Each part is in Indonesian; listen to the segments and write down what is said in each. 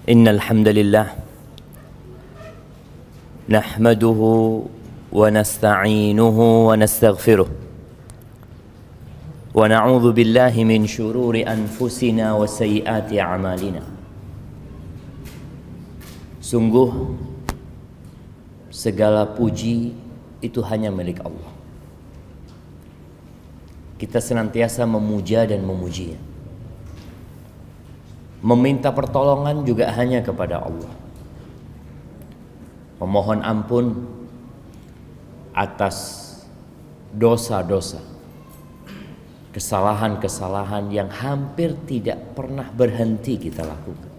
Innal hamdalillah nahmaduhu wa nasta'inuhu wa nastaghfiruh wa na'udzu billahi min shururi anfusina wa sayyiati a'malina. Sungguh segala puji itu hanya milik Allah. Kita senantiasa memuja dan memujinya. Meminta pertolongan juga hanya kepada Allah. Memohon ampun atas dosa-dosa, kesalahan-kesalahan yang hampir tidak pernah berhenti kita lakukan.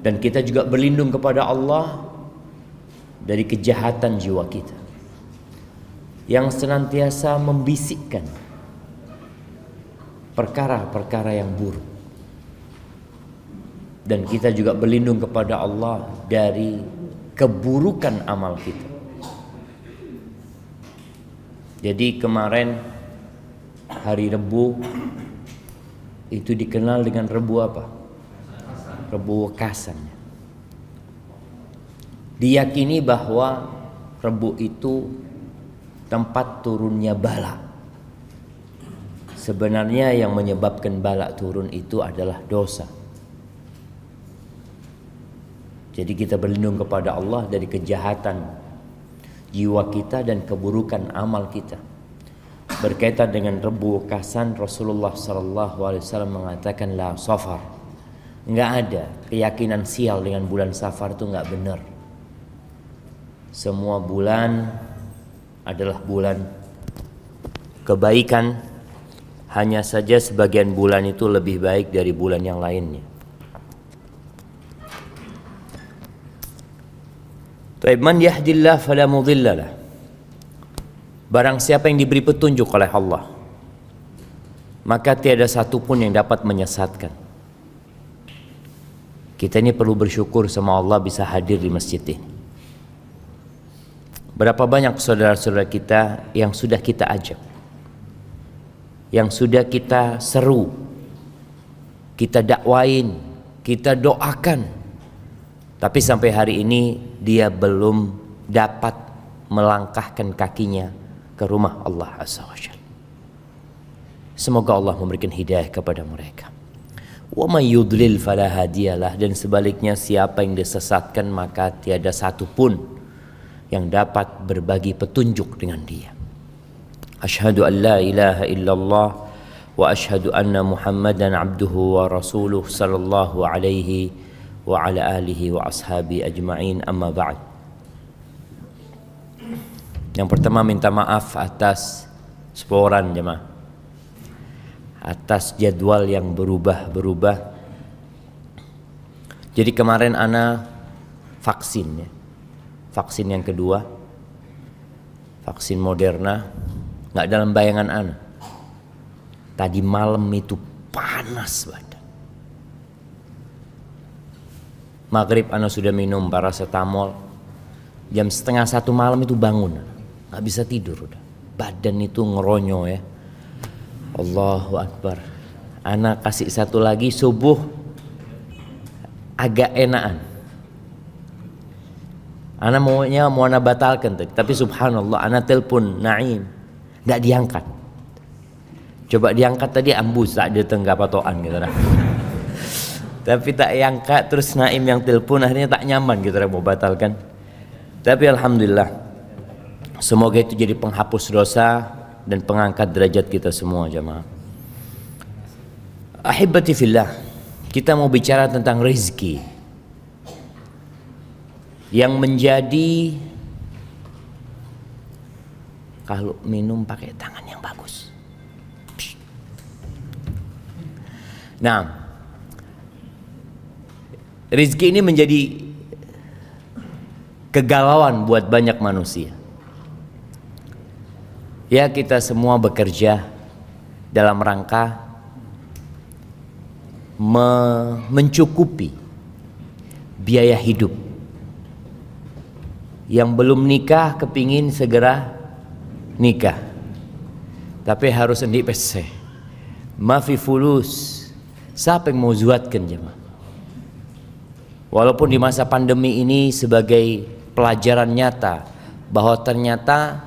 Dan kita juga berlindung kepada Allah dari kejahatan jiwa kita yang senantiasa membisikkan perkara-perkara yang buruk. Dan kita juga berlindung kepada Allah dari keburukan amal kita. Jadi kemarin hari Rebu itu dikenal dengan Rebu apa? Rebu Wekasan. Diyakini bahwa Rebu itu tempat turunnya bala. Sebenarnya yang menyebabkan bala turun itu adalah dosa. Jadi kita berlindung kepada Allah dari kejahatan jiwa kita dan keburukan amal kita. Berkaitan dengan Rebu Wekasan, Rasulullah SAW mengatakan la safar. Enggak ada keyakinan sial dengan bulan Safar itu enggak benar. Semua bulan adalah bulan kebaikan. Hanya saja sebagian bulan itu lebih baik dari bulan yang lainnya. Man yahdillah fala mudhillalah. Barang siapa yang diberi petunjuk oleh Allah, maka tiada satu pun yang dapat menyesatkan. Kita ini perlu bersyukur sama Allah bisa hadir di masjid ini. Berapa banyak saudara-saudara kita yang sudah kita ajak, yang sudah kita seru, kita dakwain, kita doakan, tapi sampai hari ini dia belum dapat melangkahkan kakinya ke rumah Allah Azza wa Jalla. Semoga Allah memberikan hidayah kepada mereka. Wa may yudlil fala hadiyalah, dan sebaliknya siapa yang disesatkan maka tiada satu pun yang dapat berbagi petunjuk dengan dia. Asyhadu an la ilaha illallah wa asyhadu anna Muhammadan abduhu wa rasuluh sallallahu alaihi wa ala alihi wa ashabi ajma'in, amma ba'd. Yang pertama minta maaf atas sporan jemaah, atas jadwal yang berubah-berubah. Jadi kemarin ana vaksin ya. Vaksin yang kedua, vaksin Moderna, nggak dalam bayangan ana. Tadi malam itu panas badan. Maghrib ana sudah minum paracetamol. Jam 12:30 malam itu bangun, nggak bisa tidur udah. Badan itu ngeronyo ya. Allahu Akbar. Ana kasih satu lagi subuh agak enakan. Ana mau ana batalkan tapi subhanallah ana telepon Naim nggak diangkat. Coba diangkat tadi ambus tak ada tenggap patokan gitu nah. Tapi tak diangkat, terus Naim yang telepon, akhirnya tak nyaman gitu mau batalkan. Tapi alhamdulillah, semoga itu jadi penghapus dosa dan pengangkat derajat kita semua jemaah. Ahibati fillah, kita mau bicara tentang rezeki yang menjadi, kalau minum pakai tangan yang bagus. Nah, rezeki ini menjadi kegalauan buat banyak manusia. Ya, kita semua bekerja dalam rangka mencukupi biaya hidup. Yang belum nikah kepingin segera nikah, tapi harus endi pese, ma fi fulus Siapa yang mau zuatkan jemaah? Walaupun di masa pandemi ini sebagai pelajaran nyata bahwa ternyata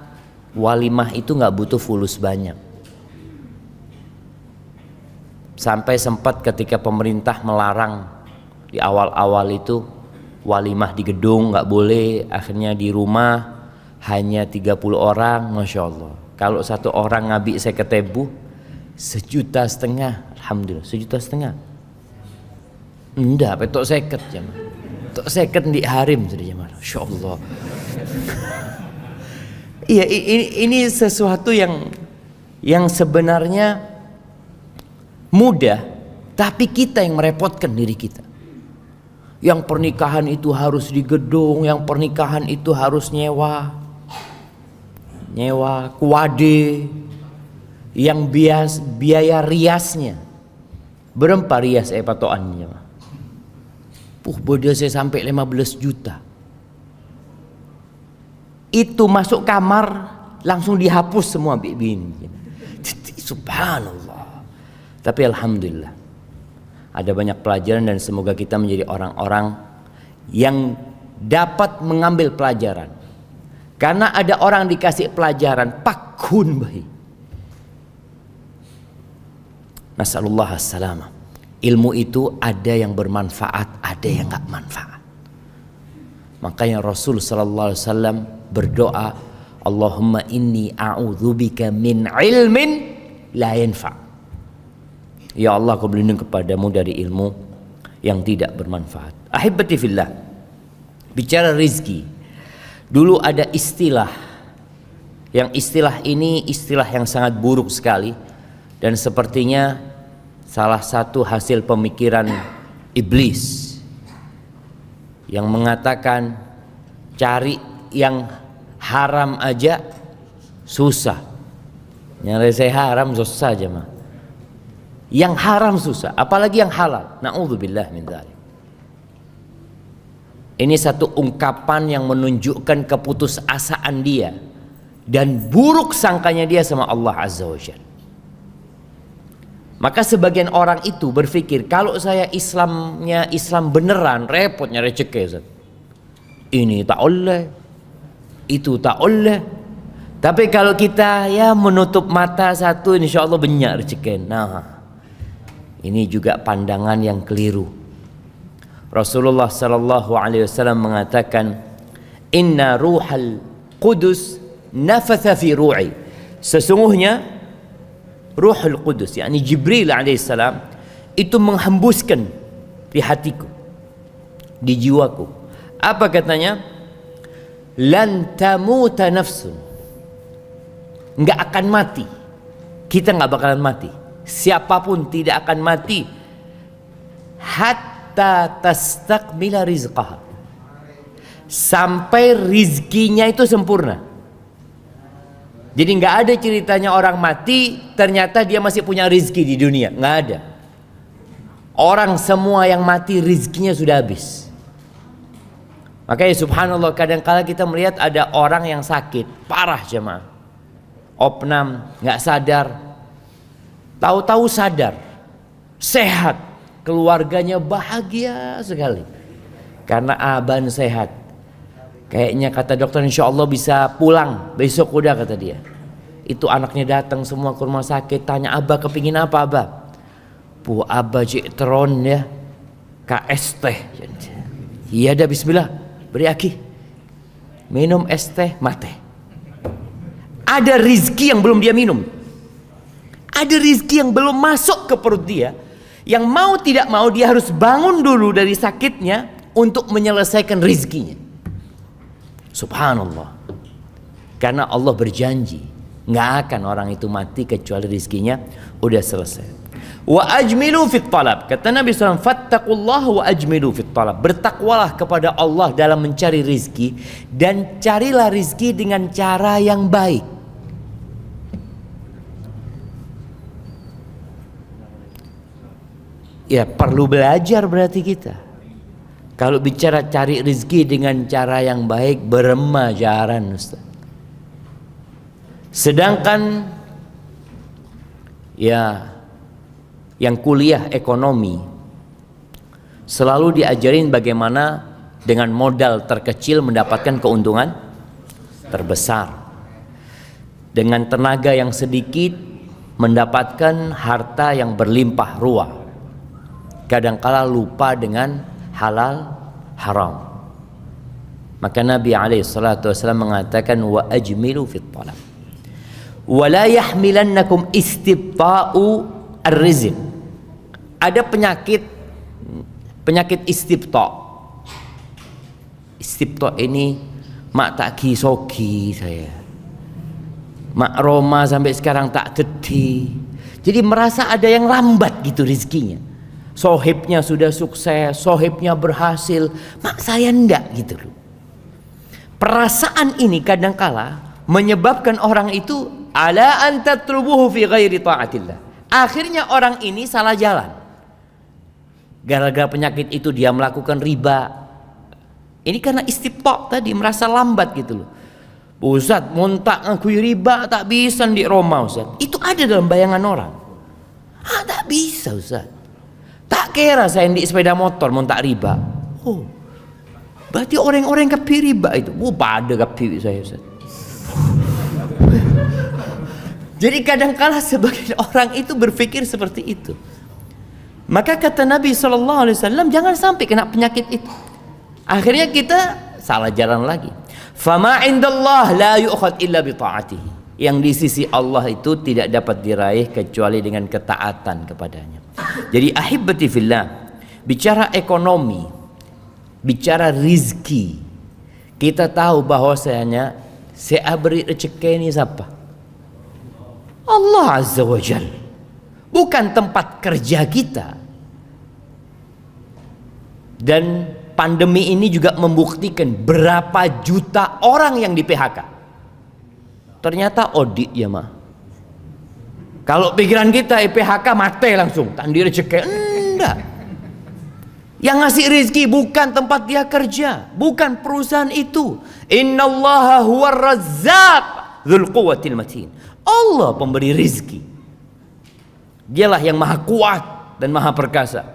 walimah itu nggak butuh fulus banyak. Sampai sempat ketika pemerintah melarang di awal-awal itu walimah di gedung nggak boleh, akhirnya di rumah hanya 30 orang, Masya Allah. Kalau satu orang ngabi saya ketebu 1,5 juta, alhamdulillah 1,5 juta. Enggak, petok seket jemaah. Tok seket di harim sudah jemaah. Masya Allah. Iya, ini sesuatu yang sebenarnya mudah, tapi kita yang merepotkan diri kita. Yang pernikahan itu harus di gedung, yang pernikahan itu harus nyewa kuade, yang biaya riasnya berapa rias patokannya? Bodoh saya sampai 15 juta. Itu masuk kamar langsung dihapus semua bin. Subhanallah. Tapi alhamdulillah ada banyak pelajaran dan semoga kita menjadi orang-orang yang dapat mengambil pelajaran. Karena ada orang dikasih pelajaran pakun bahi. Nasallallahu as-salamah. Ilmu itu ada yang bermanfaat, ada yang enggak manfaat. Makanya Rasul sallallahu alaihi wasallam berdoa, Allahumma inni a'udzubika min ilmin la yanfa'. Ya Allah, aku berlindung kepadamu dari ilmu yang tidak bermanfaat. Ahibati fillah. Bicara rizki. Dulu ada istilah. Yang istilah ini istilah yang sangat buruk sekali. Dan sepertinya salah satu hasil pemikiran iblis. Yang mengatakan cari yang haram aja susah. Nyari saya haram susah aja mah. Yang haram susah, apalagi yang halal. Na'udzubillah min dzalik. Ini satu ungkapan yang menunjukkan keputusasaan dia dan buruk sangkanya dia sama Allah Azza wa Jalla. Maka sebagian orang itu berpikir, kalau saya Islamnya Islam beneran, repot nyari rezeki, Ustaz. Ini tak oleh, itu tak oleh. Tapi kalau kita ya menutup mata satu, insya Allah banyak rezeki. Nah, ini juga pandangan yang keliru. Rasulullah sallallahu alaihi wasallam mengatakan, "Inna ruhal qudus nafatha fi ru'i." Sesungguhnya Ruhul Qudus, yakni Jibril alaihissalam, itu menghembuskan di hatiku, di jiwaku. Apa katanya? Lan tamuta nafsun. Enggak akan mati. Kita enggak bakalan mati. Siapapun tidak akan mati hatta tastakmila rizqaha, sampai rizkinya itu sempurna. Jadi nggak ada ceritanya orang mati ternyata dia masih punya rizki di dunia, nggak ada. Orang semua yang mati rizkinya sudah habis. Makanya subhanallah, kadang-kala kita melihat ada orang yang sakit parah jemaah, opnam, nggak sadar. Tahu-tahu sadar, sehat, keluarganya bahagia sekali karena aban sehat. Kayaknya kata dokter insya Allah bisa pulang besok udah, kata dia. Itu anaknya datang semua ke rumah sakit, tanya Abah kepingin apa Abah? Bu Abah cik teron ya, KS teh. Iya dah, bismillah, beri aki, minum es teh mate. Ada rizki yang belum dia minum. Ada rizki yang belum masuk ke perut dia, yang mau tidak mau dia harus bangun dulu dari sakitnya untuk menyelesaikan rizkinya. Subhanallah. Karena Allah berjanji nggak akan orang itu mati kecuali rizkinya udah selesai. Wa ajmilu fit talab. Kata Nabi SAW, fattaqullaha wa ajmilu fit talab. Bertakwalah kepada Allah dalam mencari rizki, dan carilah rizki dengan cara yang baik. Ya perlu belajar berarti kita. Kalau bicara cari rezeki dengan cara yang baik, beremajaran Ustaz. Sedangkan ya yang kuliah ekonomi selalu diajarin bagaimana dengan modal terkecil mendapatkan keuntungan terbesar, dengan tenaga yang sedikit mendapatkan harta yang berlimpah ruah. Kadangkala lupa dengan halal haram. Maka Nabi SAW mengatakan wa ajmilu fit talab wa la yahmilannakum istibta'u ar-rizq. Ada penyakit istibta'. Istibta' ini mak tak kisogi saya, mak Roma sampai sekarang tak teti. Jadi merasa ada yang lambat gitu rezekinya. Sohibnya sudah sukses, sohibnya berhasil, mak saya enggak gitu loh. Perasaan ini kadangkala menyebabkan orang itu ala an tatlubuhu fi ghairi ta'atillah. Akhirnya orang ini salah jalan. Gara-gara penyakit itu dia melakukan riba. Ini karena istibta' tadi, merasa lambat gitu loh. Ustaz, montak ngakui riba tak bisa di Roma Ustaz. Itu ada dalam bayangan orang. Tak bisa Ustaz. Tak kira saya di sepeda motor montak riba. Oh, berarti orang-orang kapi riba itu. Pada kapi saya Ustaz. Jadi kadang-kala sebagian orang itu berpikir seperti itu. Maka kata Nabi SAW, jangan sampai kena penyakit itu. Akhirnya kita salah jalan lagi. Fama indallah la yu'khad illa bi ta'atihi. Yang di sisi Allah itu tidak dapat diraih kecuali dengan ketaatan kepadanya. Jadi ahibbati fillah, bicara ekonomi, bicara rizki, kita tahu bahwasanya saya beri rezeki ini siapa? Allah Azza wa Jal. Bukan tempat kerja kita. Dan pandemi ini juga membuktikan berapa juta orang yang di PHK. Ternyata audit ya mah. Kalau pikiran kita PHK mati langsung, tandi rezeki. Enggak. Yang ngasih rezeki bukan tempat dia kerja, bukan perusahaan itu. Innallaha huwar razzaq dzul quwwatil matin. Allah pemberi rezeki. Dialah yang maha kuat dan maha perkasa.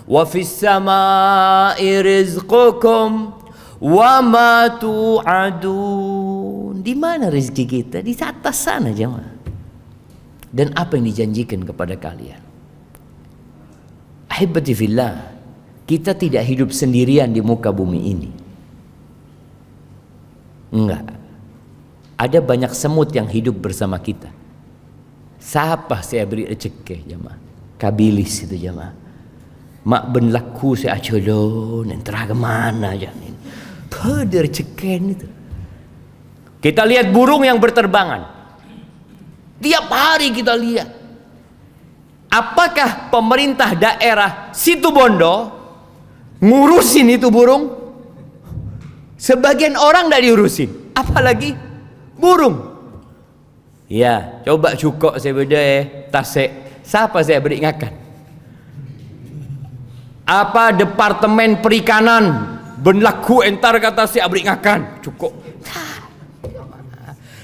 Wa fis samaa'i rizqukum wa ma tu'adun. Di mana rezeki kita? Di atas sana jemaah. Dan apa yang dijanjikan kepada kalian? Ahibati fillah, kita tidak hidup sendirian di muka bumi ini. Enggak. Ada banyak semut yang hidup bersama kita. Siapa saya beri rezeki jemaah? Kabilis itu jemaah. Mak ben laku saya acolon entah ke mana janin. Pada rezeki itu. Kita lihat burung yang berterbangan. Tiap hari kita lihat. Apakah pemerintah daerah Situbondo ngurusin itu burung? Sebagian orang tidak diurusin, apalagi burung. Ya, coba cukok saya beda tasik. Siapa saya beri ngakan? Apa departemen perikanan berlaku entar kata saya beri ngakan? Cukup.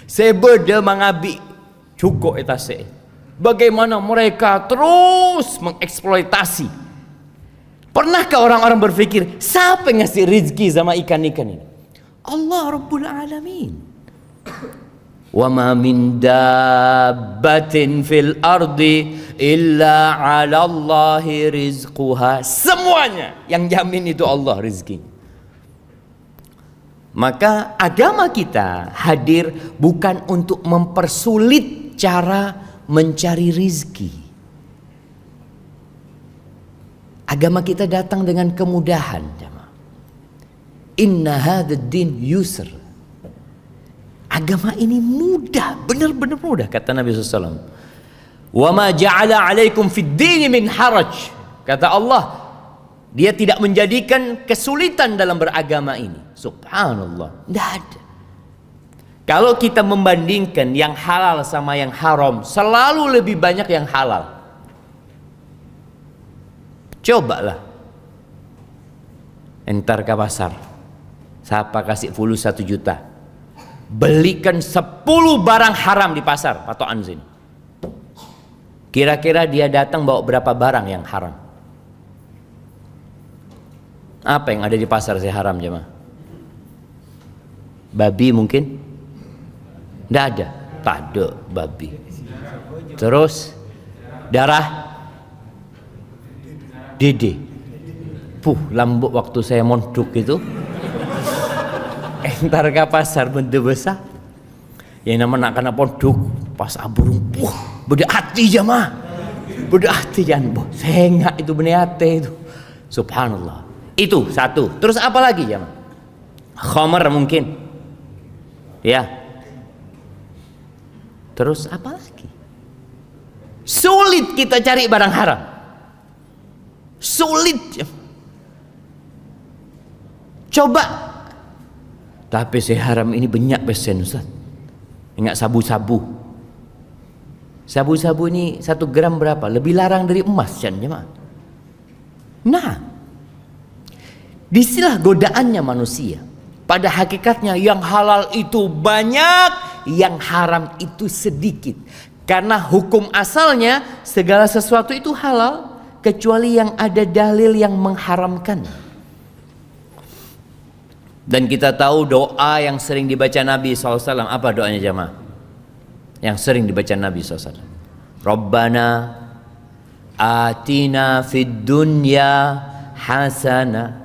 Saya beda mengabi cukup tasik. Bagaimana mereka terus mengeksploitasi. Pernahkah orang-orang berpikir siapa yang ngasih rezeki sama ikan-ikan ini? Allah Rabbul Alamin. Wa ma min dabbatin fil ardi illa 'ala Allahi rizquha. Semuanya yang jamin itu Allah rezekinya. Maka agama kita hadir bukan untuk mempersulit cara mencari rizki. Agama kita datang dengan kemudahan. Inna hadzal din yusr. Agama ini mudah, benar-benar mudah kata Nabi SAW. Wa ma ja'ala 'alaikum fid dini min haraj. Kata Allah, dia tidak menjadikan kesulitan dalam beragama ini. Subhanallah, tidak ada. Kalau kita membandingkan yang halal sama yang haram, selalu lebih banyak yang halal. Cobalah entar ke pasar, siapa kasih fulus 1 juta, belikan 10 barang haram di pasar patokan sini. Kira-kira dia datang bawa berapa barang yang haram? Apa yang ada di pasar sih haram jemaah? Babi mungkin? Tidak ada. Tak ada babi. Terus darah dede. Lambuk waktu saya mondok itu. Entar ke pasar benda besar. Yang nama nak kena pondok pas aburung. Beda hati jemaah. Beda hati jangan. Sengak itu benih hati itu. Subhanallah. Itu satu. Terus apa lagi jemaah? Khamar mungkin. Ya. Terus apa lagi? Sulit kita cari barang haram. Sulit. Coba. Tapi saya haram ini banyak pesen Ustaz. Ingat sabu-sabu. Sabu-sabu ini 1 gram berapa? Lebih larang dari emas kan jemaah. Nah, disinilah godaannya manusia. Pada hakikatnya yang halal itu banyak, yang haram itu sedikit. Karena hukum asalnya segala sesuatu itu halal kecuali yang ada dalil yang mengharamkan. Dan kita tahu doa yang sering dibaca Nabi SAW. Apa doanya jemaah? Yang sering dibaca Nabi SAW. Rabbana atina fid dunya hasanah.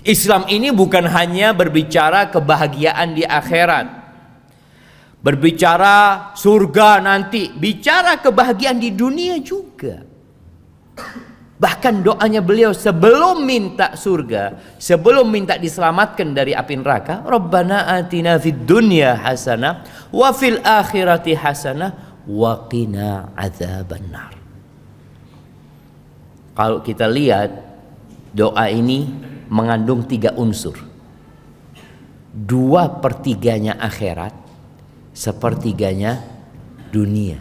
Islam ini bukan hanya berbicara kebahagiaan di akhirat, berbicara surga nanti, bicara kebahagiaan di dunia juga. Bahkan doanya beliau sebelum minta surga, sebelum minta diselamatkan dari api neraka, Rabbana atina fid dunya hasanah wa fil akhirati hasanah wa qina adzabannar. Kalau kita lihat doa ini mengandung 3 unsur. 2/3 akhirat, 1/3 dunia.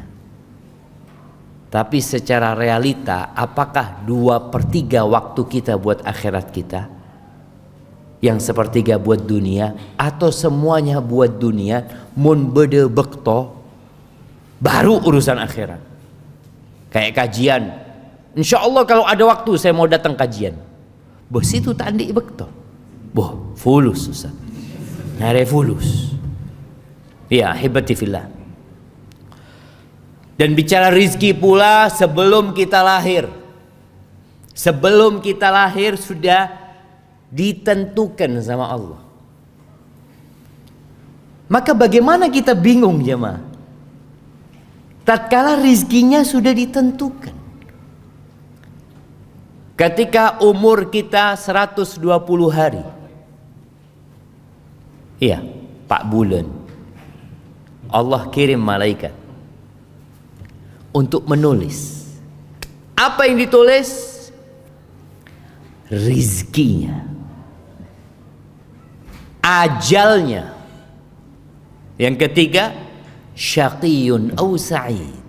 Tapi secara realita, apakah 2/3 waktu kita buat akhirat kita, yang 1/3 buat dunia, atau semuanya buat dunia, mun bede bekto, baru urusan akhirat. Kayak kajian. Insya Allah kalau ada waktu saya mau datang kajian. Bos itu tandi bekto. Boh, fulus Ustaz. Nyari fulus. Ya, hibati fillah. Dan bicara rizki pula sebelum kita lahir. Sebelum kita lahir sudah ditentukan sama Allah. Maka bagaimana kita bingung jemaah? Tatkala rizkinya sudah ditentukan. Ketika umur kita 120 hari. Iya, 4 bulan. Allah kirim malaikat untuk menulis. Apa yang ditulis? Rizkinya, ajalnya. Yang ketiga, syaqiyun aw sa'id.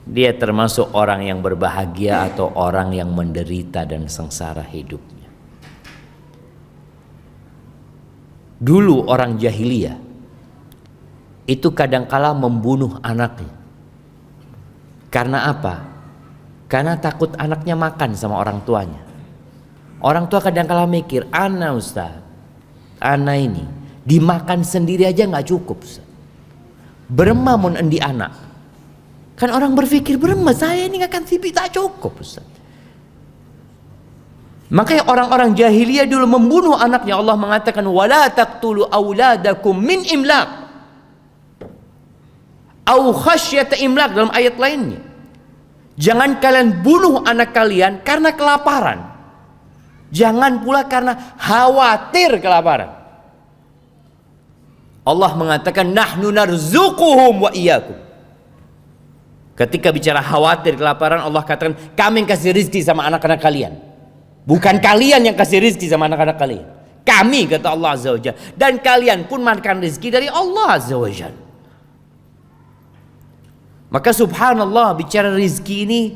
Dia termasuk orang yang berbahagia atau orang yang menderita dan sengsara hidupnya. Dulu orang jahiliyah itu kadangkala membunuh anaknya. Karena apa? Karena takut anaknya makan sama orang tuanya. Orang tua kadangkala mikir, ana Ustaz, ana ini dimakan sendiri aja nggak cukup Ustaz. Berema mun endi anak. Kan orang berpikir berema saya ini akan sipi tak cukup Ustaz. Makanya orang-orang jahiliyah dulu membunuh anaknya. Allah mengatakan wala taqtulu auladakum min imlaq au khasyata imlaq dalam ayat lainnya. Jangan kalian bunuh anak kalian karena kelaparan. Jangan pula karena khawatir kelaparan. Allah mengatakan nahnu narzuquhum wa iyyakum. Ketika bicara khawatir kelaparan, Allah katakan kami yang kasih rizki sama anak-anak kalian. Bukan kalian yang kasih rizki sama anak-anak kalian. Kami, kata Allah Azza wa Jalla. Dan kalian pun makan rizki dari Allah Azza wa Jalla. Maka subhanallah, bicara rizki ini,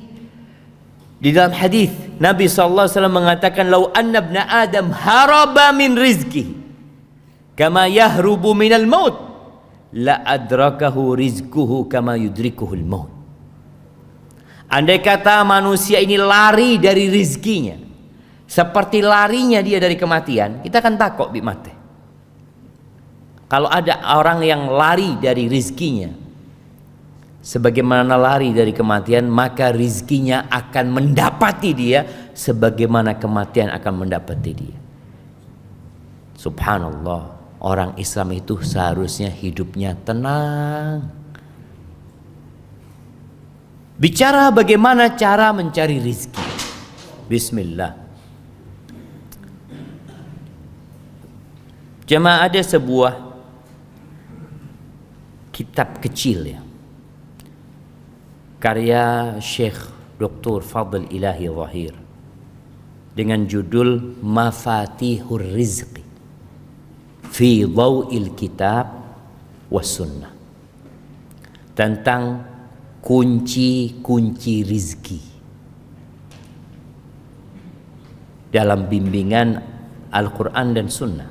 di dalam hadis Nabi SAW mengatakan lau anna ibna Adam haraba min rizki kama yahrubu minal maut la adrakahu rizquhu kama yudrikuhul maut. Andai kata manusia ini lari dari rizkinya seperti larinya dia dari kematian, kita akan takut bi mati. Kalau ada orang yang lari dari rizkinya sebagaimana lari dari kematian, maka rizkinya akan mendapati dia sebagaimana kematian akan mendapati dia. Subhanallah, orang Islam itu seharusnya hidupnya tenang. Bicara bagaimana cara mencari rizki. Bismillah. Jemaah, ada sebuah kitab kecil ya, karya Syekh Dr. Fadl Ilahi Zahir dengan judul Mafatihur Rizqi fi Dhaw'il Kitab was Sunnah, tentang kunci-kunci rizki dalam bimbingan Al-Quran dan Sunnah.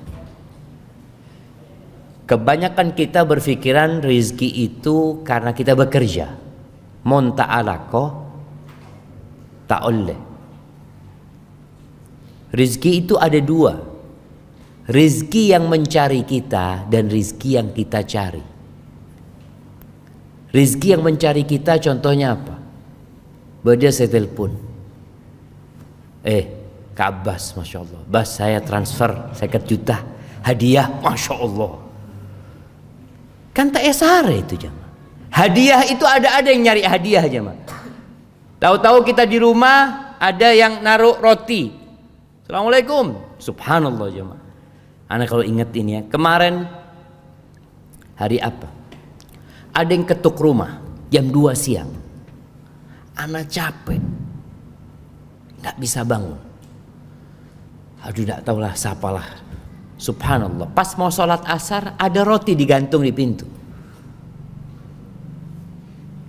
Kebanyakan kita berpikiran rizki itu karena kita bekerja. Mon ta'alako ta'oleh. Rizki itu ada dua. Rizki yang mencari kita dan rizki yang kita cari. Rizki yang mencari kita contohnya apa? Beda saya telepon. Kak Abbas, Masya Allah. Bas, saya transfer 50 juta. Hadiah, Masya Allah. Kan tak esare itu jemaah. Hadiah itu ada yang nyari hadiah jemaah. Tahu-tahu kita di rumah ada yang naruh roti. Assalamualaikum. Subhanallah jemaah. Anak kalau ingat ini ya, kemarin hari apa? Ada yang ketuk rumah jam 2 siang. Anak capek, nggak bisa bangun. Aduh, nggak tahulah siapalah. Subhanallah, pas mau sholat asar ada roti digantung di pintu.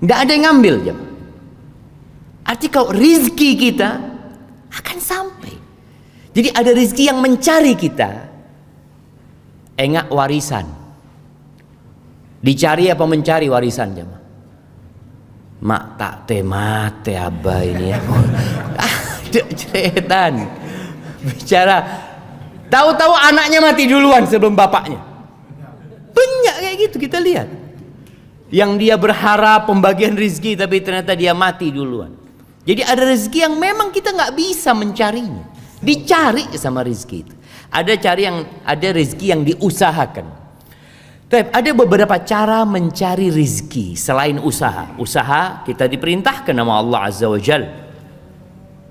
Nggak ada yang ngambil jam. Arti kalau rizki kita akan sampai. Jadi ada rizki yang mencari kita. Engak warisan. Dicari apa mencari warisan jemaah? Mak tak temate abah ini ya. Ada ceretan. Bicara tahu-tahu anaknya mati duluan sebelum bapaknya. Banyak kayak gitu kita lihat. Yang dia berharap pembagian rezeki tapi ternyata dia mati duluan. Jadi ada rezeki yang memang kita nggak bisa mencarinya. Dicari sama rezeki itu. Ada rezeki yang diusahakan. Tapi ada beberapa cara mencari rezeki selain usaha. Usaha kita diperintahkan nama Allah Azza wa Jalla.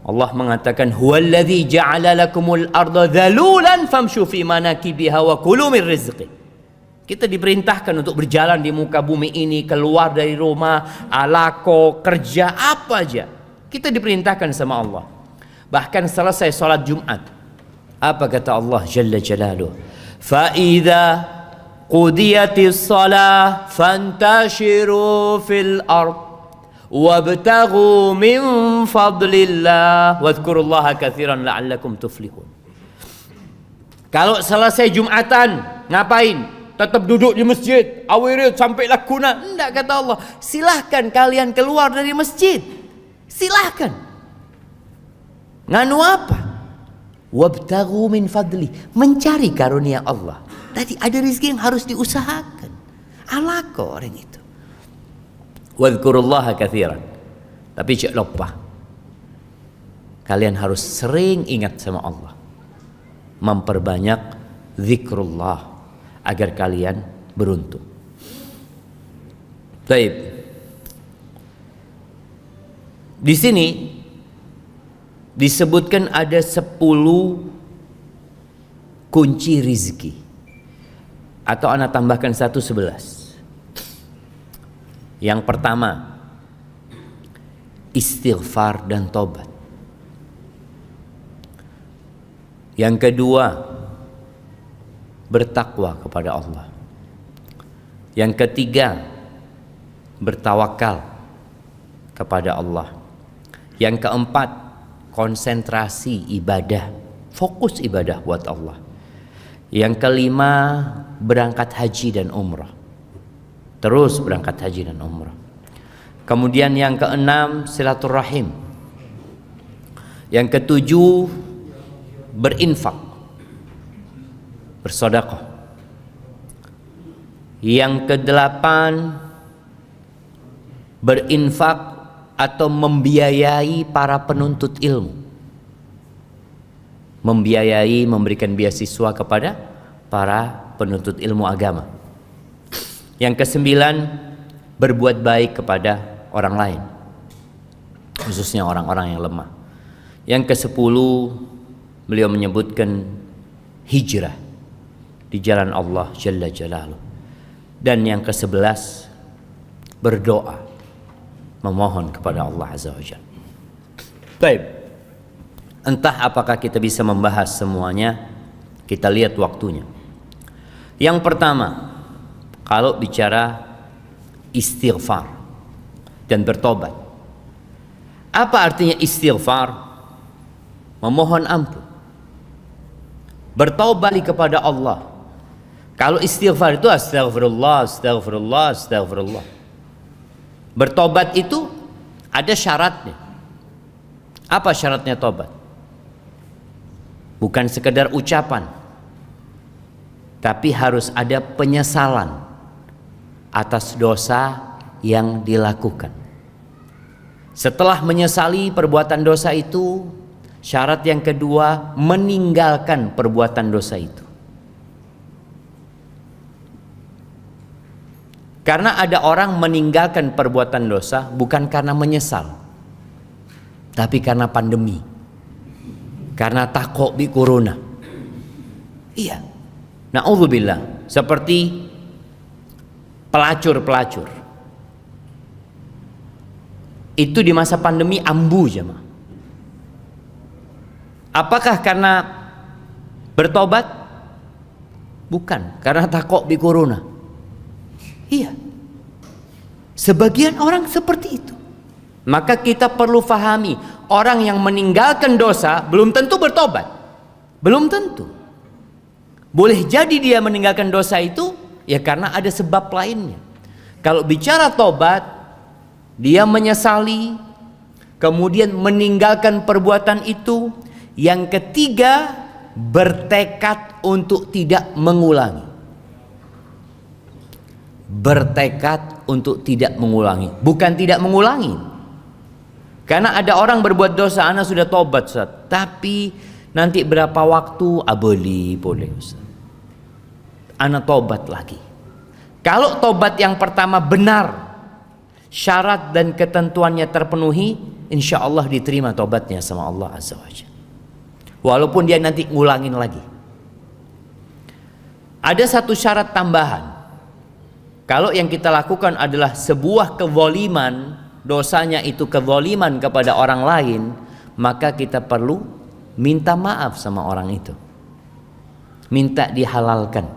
Allah mengatakan huwallazi ja'ala lakumul arda dhalulan famshu fi manakibiha wa kulu min rizqi. Kita diperintahkan untuk berjalan di muka bumi ini, keluar dari rumah, alako, kerja apa aja. Kita diperintahkan sama Allah. Bahkan selesai salat Jumat, apa kata Allah Jalla Jalaluhu? Fa idza qudiyatis shalah fantashiru fil ard wabtaghu min fadlillah wadhkurullaha katsiran la'allakum tuflihun. Kalau selesai Jumatan ngapain? Tetap duduk di masjid, awirid sampai lakuna? Enggak, kata Allah. Silahkan kalian keluar dari masjid. Silahkan. Nganu apa? Wabtaghu min fadli, mencari karunia Allah. Tadi ada rezeki yang harus diusahakan. Alako orang itu. Wadhkurullaha katsiran. Tapi jangan lupa, kalian harus sering ingat sama Allah. Memperbanyak zikrullah agar kalian beruntung. Baik. Di sini disebutkan ada 10 kunci rizki. Atau ana tambahkan 11. Yang pertama, istighfar dan tobat. Yang kedua, bertakwa kepada Allah. Yang ketiga, bertawakal kepada Allah. Yang keempat, konsentrasi ibadah, fokus ibadah buat Allah. Yang kelima, berangkat haji dan umrah. terus berangkat haji dan umrah. Kemudian yang keenam, silaturahim. Yang ketujuh, berinfak, bersedekah. Yang kedelapan, berinfak atau membiayai para penuntut ilmu, membiayai, memberikan beasiswa kepada para penuntut ilmu agama. Yang kesembilan, berbuat baik kepada orang lain, khususnya orang-orang yang lemah. Yang kesepuluh, beliau menyebutkan hijrah di jalan Allah Jalla Jalaluh. Dan yang ke-11, berdoa, memohon kepada Allah Azza wa Jalla. Baik, entah apakah kita bisa membahas semuanya, kita lihat waktunya. Yang pertama, kalau bicara istighfar dan bertobat, apa artinya istighfar? Memohon ampun, bertobat kepada Allah. Kalau istighfar itu astagfirullah, astagfirullah, astagfirullah. Bertobat itu ada syaratnya. Apa syaratnya tobat? Bukan sekedar ucapan, tapi harus ada penyesalan atas dosa yang dilakukan. Setelah menyesali perbuatan dosa itu, syarat yang kedua, meninggalkan perbuatan dosa itu. Karena ada orang meninggalkan perbuatan dosa bukan karena menyesal, tapi karena pandemi, karena takut bi corona. Iya, na'udzubillah. Seperti pelacur-pelacur itu di masa pandemi ambu jemaah. Apakah karena bertobat? Bukan, karena takut bi corona. Iya, sebagian orang seperti itu. Maka kita perlu fahami, orang yang meninggalkan dosa belum tentu bertobat, belum tentu. Boleh jadi dia meninggalkan dosa itu ya karena ada sebab lainnya. Kalau bicara tobat, dia menyesali, kemudian meninggalkan perbuatan itu. Yang ketiga, bertekad untuk tidak mengulangi. Bertekad untuk tidak mengulangi, bukan tidak mengulangi. Karena ada orang berbuat dosa, ana sudah tobat Ustaz, tapi nanti berapa waktu boleh Ustaz, ana tobat lagi. Kalau tobat yang pertama benar, syarat dan ketentuannya terpenuhi, insya Allah diterima tobatnya sama Allah Azza wa Jalla, walaupun dia nanti ngulangin lagi. Ada satu syarat tambahan. Kalau yang kita lakukan adalah sebuah kezaliman, dosanya itu kezaliman kepada orang lain, maka kita perlu minta maaf sama orang itu, minta dihalalkan.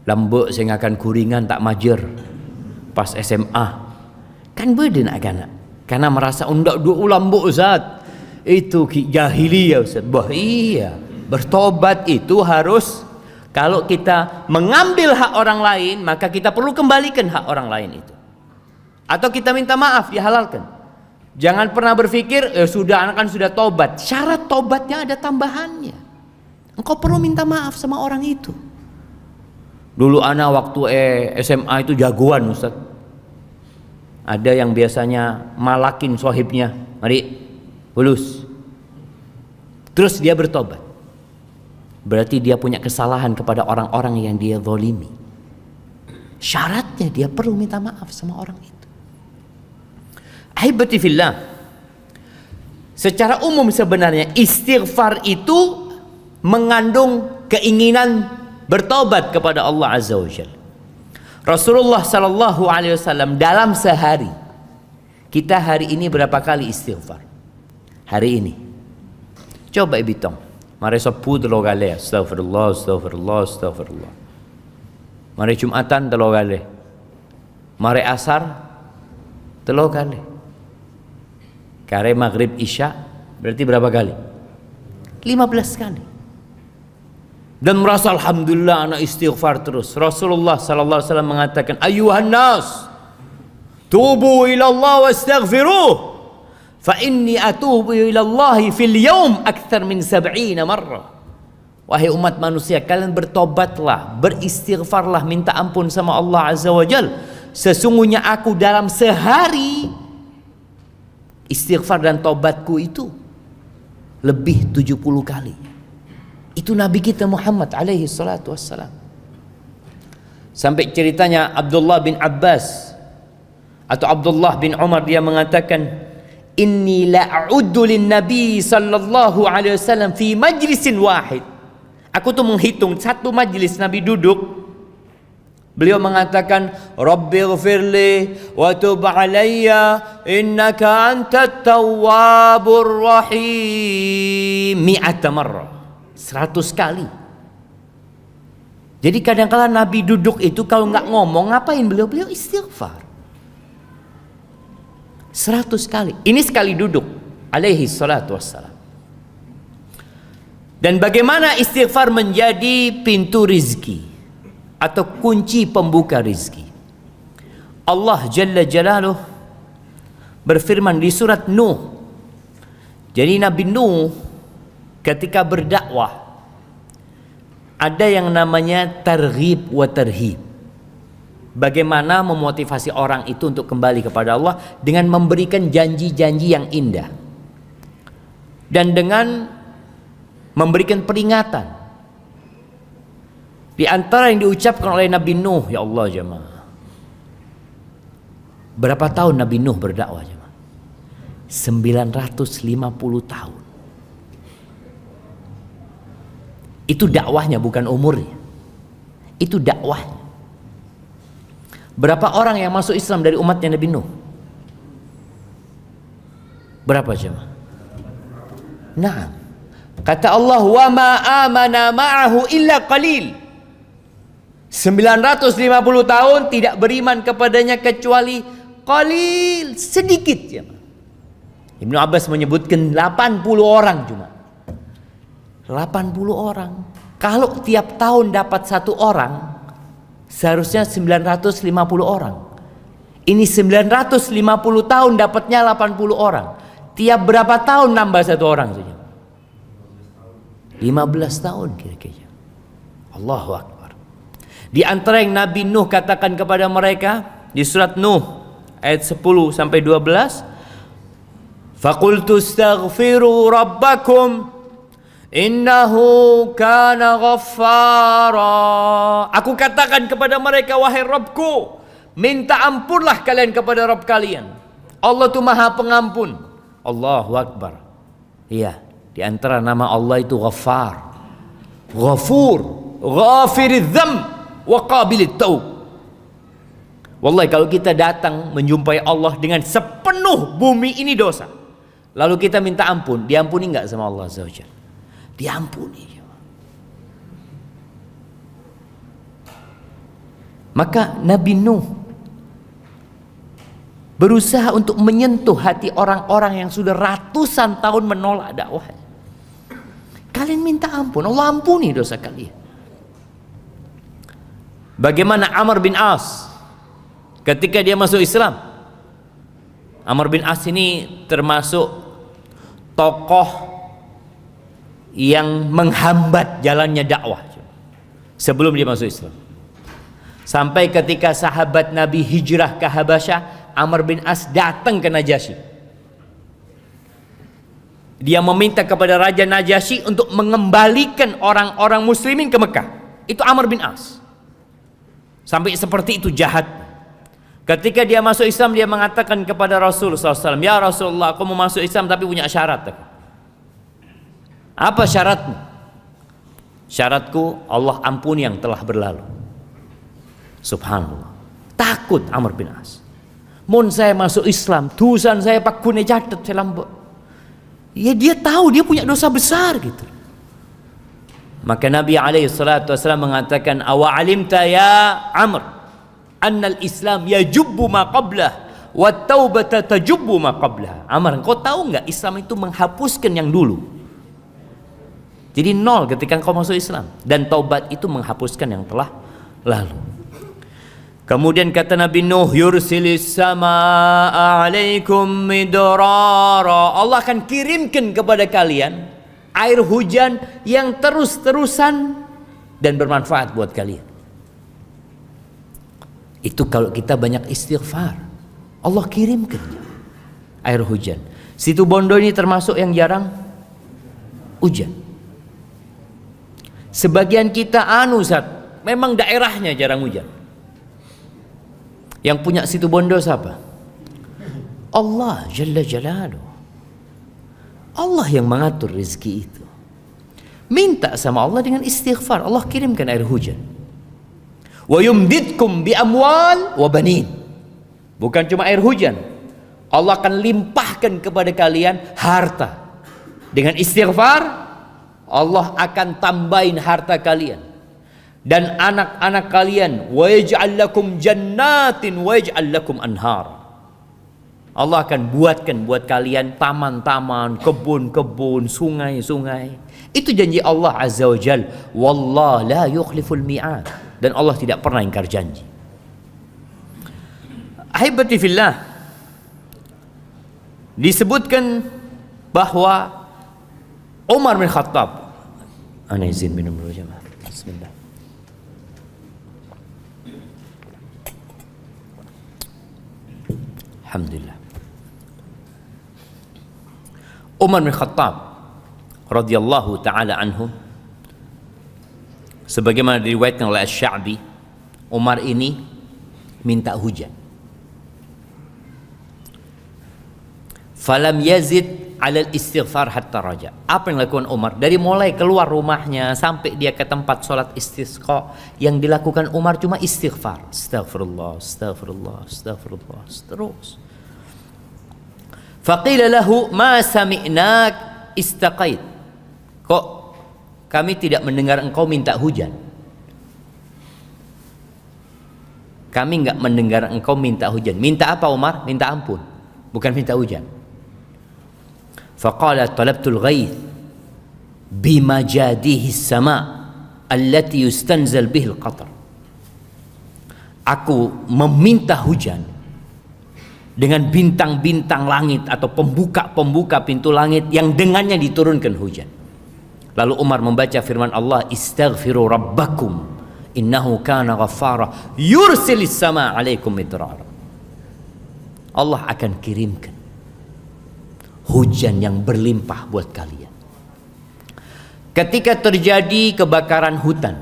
Lambuk saya akan kuringan tak majer pas SMA, kan beda nak kanak, karena merasa undak dua lambuk Ustaz, itu jahiliyah Ustaz. Bah iya, bertobat itu harus, kalau kita mengambil hak orang lain, maka kita perlu kembalikan hak orang lain itu. Atau kita minta maaf, dihalalkan. Jangan pernah berpikir, sudah, anak kan sudah tobat. Syarat tobatnya ada tambahannya. Engkau perlu minta maaf sama orang itu. Dulu anak waktu SMA itu jagoan Ustaz. Ada yang biasanya malakin sohibnya, mari, lulus. Terus dia bertobat. Berarti dia punya kesalahan kepada orang-orang yang dia zalimi. Syaratnya dia perlu minta maaf sama orang itu. Ahibati fillah, secara umum sebenarnya istighfar itu mengandung keinginan bertobat kepada Allah Azza wa Jalla. Rasulullah sallallahu alaihi wasallam dalam sehari, kita hari ini berapa kali istighfar? Hari ini coba hitung. Mari sabu telo kali, astagfirullah, astagfirullah, astagfirullah. Mari Jumatan telo kali. Mari Asar telo kali. Kare Maghrib Isya berarti berapa kali? 15 kali. dan merasa alhamdulillah anak istighfar terus. Rasulullah sallallahu alaihi wasallam mengatakan, "Ayyuhan nas, tubu ila Allah wastaghfiruh, fa inni atubu ila Allah fil yawm akthar min 70 marrah." Wahai umat manusia, kalian bertobatlah, beristighfarlah, minta ampun sama Allah Azza wa Jal. Sesungguhnya aku dalam sehari istighfar dan tobatku itu lebih 70 kali. Itu Nabi kita Muhammad alaihi salatu wassalam. Sampai ceritanya Abdullah bin Abbas atau Abdullah bin Umar, dia mengatakan, "Inni la'uddu lin Nabi sallallahu alaihi wasallam fi majlisin wahid." Aku tuh menghitung satu majlis Nabi duduk, beliau mengatakan, "Rabbighfirli wa tub alayya innaka antat tawwabur rahim." 100 marrah, 100 kali. Jadi kadang-kala Nabi duduk itu kalau nggak ngomong, ngapain beliau? Beliau istighfar 100 kali. Ini sekali duduk alaihi salatu wassalam. Dan bagaimana istighfar menjadi pintu rizki atau kunci pembuka rizki. Allah Jalla Jalaluh berfirman di surat Nuh. Jadi Nabi Nuh ketika berdakwah ada yang namanya targhib wa tarhib. Bagaimana memotivasi orang itu untuk kembali kepada Allah dengan memberikan janji-janji yang indah. Dan dengan memberikan peringatan. Di antara yang diucapkan oleh Nabi Nuh, ya Allah jemaah, berapa tahun Nabi Nuh berdakwah jemaah? 950 tahun. Itu dakwahnya, bukan umurnya. Itu dakwahnya. Berapa orang yang masuk Islam dari umatnya Nabi Nuh? Berapa jemaah? Nah, kata Allah, "Wa ma amana ma'ahu illa qalil." 950 tahun tidak beriman kepadanya kecuali qalil, sedikit ya. Ibnu Abbas menyebutkan 80 orang cuma. 80 orang. Kalau tiap tahun dapat satu orang, seharusnya 950 orang. Ini 950 tahun dapatnya 80 orang. Tiap berapa tahun nambah satu orang saja? 15 tahun kira-kira. Allahu Akbar. Di antara yang Nabi Nuh katakan kepada mereka di surat Nuh ayat 10 sampai 12, "Faqultu astaghfiru rabbakum innahu kana ghaffara." Aku katakan kepada mereka, wahai Rabbku, minta ampunlah kalian kepada Rabb kalian. Allah itu Maha Pengampun. Allahu Akbar. Iya. Di antara nama Allah itu Ghaffar, Ghafur, Ghafiridz dzamb wa Qabilit taub. Wallahi kalau kita datang menjumpai Allah dengan sepenuh bumi ini dosa, lalu kita minta ampun, diampuni enggak sama Allah Azza wa Jalla? Diampuni. Maka Nabi Nuh berusaha untuk menyentuh hati orang-orang yang sudah ratusan tahun menolak dakwah. Kalian minta ampun, Allah ampuni dosa kalian. Bagaimana Amr bin As ketika dia masuk Islam? Amr bin As ini termasuk tokoh yang menghambat jalannya dakwah sebelum dia masuk Islam. Sampai ketika sahabat Nabi hijrah ke Habasyah, Amr bin As datang ke Najasyi. Dia meminta kepada Raja Najasyi untuk mengembalikan orang-orang muslimin ke Mekah. Itu Amr bin As. Sampai seperti itu jahat. Ketika dia masuk Islam, dia mengatakan kepada Rasul SAW, "Ya Rasulullah, aku mau masuk Islam tapi punya syarat." Apa syaratmu? Syaratku Allah ampuni yang telah berlalu. Subhanallah. Takut Amr bin As. Mun saya masuk Islam, dosan saya pak gune catet saya lambok. Ya dia tahu dia punya dosa besar gitu. Maka Nabi alaihi salatu wasallam mengatakan, "Awa alimta ya Amr annal Islam yajubbu ma qablah wa taubata tajubbu ma qablah." Amr, engkau tahu enggak Islam itu menghapuskan yang dulu? Jadi nol ketika engkau masuk Islam. Dan taubat itu menghapuskan yang telah lalu. Kemudian kata Nabi Nuh, yursilis samaa alaikum midrara. Allah akan kirimkan kepada kalian air hujan yang terus-terusan dan bermanfaat buat kalian. Itu kalau kita banyak istighfar, Allah kirimkan air hujan. Situ Bondo ini termasuk yang jarang hujan. Sebagian kita Ustaz, memang daerahnya jarang hujan. Yang punya Situ Bondo siapa? Allah Jalla Jalaluh. Allah yang mengatur rezeki itu. Minta sama Allah dengan istighfar, Allah kirimkan air hujan. Wa yumdidkum bi amwal wa banin. Bukan cuma air hujan, Allah akan limpahkan kepada kalian harta. Dengan istighfar, Allah akan tambahin harta kalian dan anak-anak kalian. Wa yaj'al lakum jannatin wa yaj'al lakum anhar. Allah akan buatkan buat kalian taman-taman, kebun-kebun, sungai-sungai. Itu janji Allah Azza wa Jal. Wallah la yukhliful mi'ad. Dan Allah tidak pernah ingkar janji. Ahibati fillah, disebutkan bahwa Umar bin Khattab, ana izin minum dulu jemaah. Bismillah. Alhamdulillah. Umar bin Khattab radhiyallahu taala anhu, sebagaimana diriwayatkan oleh Asy-Sya'bi, Umar ini minta hujan. Falam yazid 'alal istighfar hatta raja. Apa yang dilakukan Umar? Dari mulai keluar rumahnya sampai dia ke tempat sholat istisqa, yang dilakukan Umar cuma istighfar. Astaghfirullah, astaghfirullah, astaghfirullah, terus. Faqila lahu ma sami'nak istaqait. Kok kami tidak mendengar engkau minta hujan? Kami enggak mendengar engkau minta hujan. Minta apa Umar? Minta ampun, bukan minta hujan. Faqala talabtul ghaith bimajadihi sama allati yustanzal bihi al-qatar. Aku meminta hujan dengan bintang-bintang langit atau pembuka-pembuka pintu langit yang dengannya diturunkan hujan. Lalu Umar membaca firman Allah, istaghfiru rabbakum innahu kana ghaffara yursilis sama alaikum midrara. Allah akan kirimkan hujan yang berlimpah buat kalian. Ketika terjadi kebakaran hutan,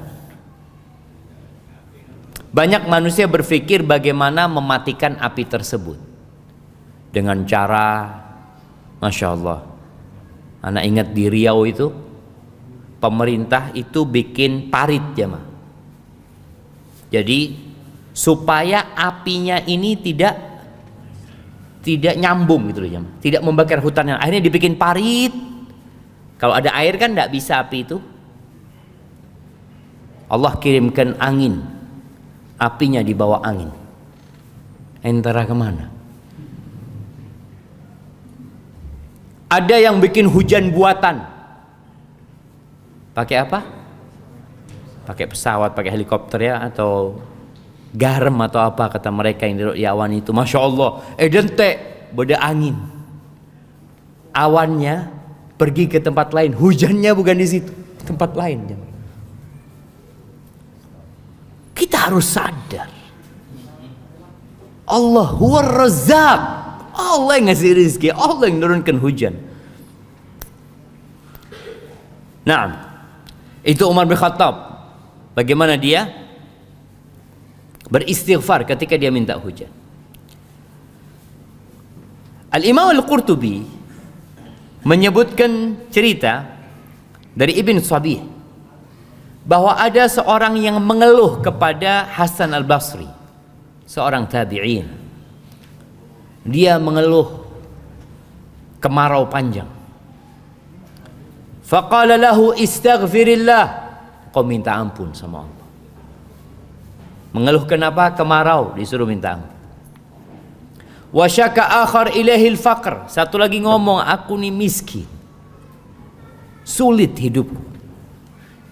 banyak manusia berpikir bagaimana mematikan api tersebut dengan cara, Masya Allah, anak ingat di Riau itu pemerintah itu bikin parit jemaah. Jadi supaya apinya ini tidak nyambung gitu loh jemaah, tidak membakar hutannya. Akhirnya dibikin parit. Kalau ada air kan tidak bisa api itu. Allah kirimkan angin, apinya dibawa angin. Entara kemana? Ada yang bikin hujan buatan. Pakai apa? Pakai pesawat, pakai helikopter ya, atau garam atau apa kata mereka yang di awan itu. Masya Allah, dente beda angin. Awannya pergi ke tempat lain, hujannya bukan di situ, tempat lain. Kita harus sadar, Allah huwar razzaq. Allah yang ngasih rezeki, Allah yang menurunkan hujan. Nah, itu Umar bin Khattab. Bagaimana dia beristighfar ketika dia minta hujan. Al-Imam Al-Qurtubi menyebutkan cerita dari Ibn Sabih bahwa ada seorang yang mengeluh kepada Hasan Al-Basri, seorang tabi'in. Dia mengeluh kemarau panjang. Faqala lahu istaghfirillah, kau minta ampun sama Allah. Mengeluh kenapa? Kemarau, disuruh minta ampun. Wa syaka akhar ilaihil faqr, satu lagi ngomong, aku nih miskin, sulit hidupku.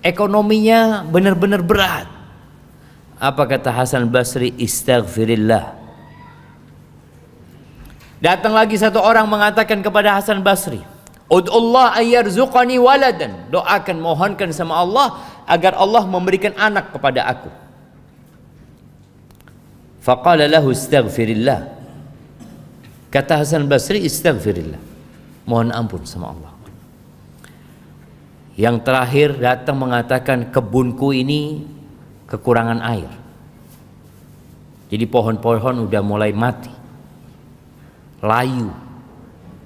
ekonominya benar-benar berat. Apa kata Hasan Basri? Istaghfirillah. Datang lagi satu orang mengatakan kepada Hasan Basri, Ud'ullah ayyarzuqani waladan. Doakan, mohonkan sama Allah agar Allah memberikan anak kepada aku. Faqala lahu istaghfirillah. Kata Hasan Basri, istaghfirillah. Mohon ampun sama Allah. Yang terakhir datang mengatakan, kebunku ini kekurangan air. Jadi pohon-pohon udah mulai mati, layu.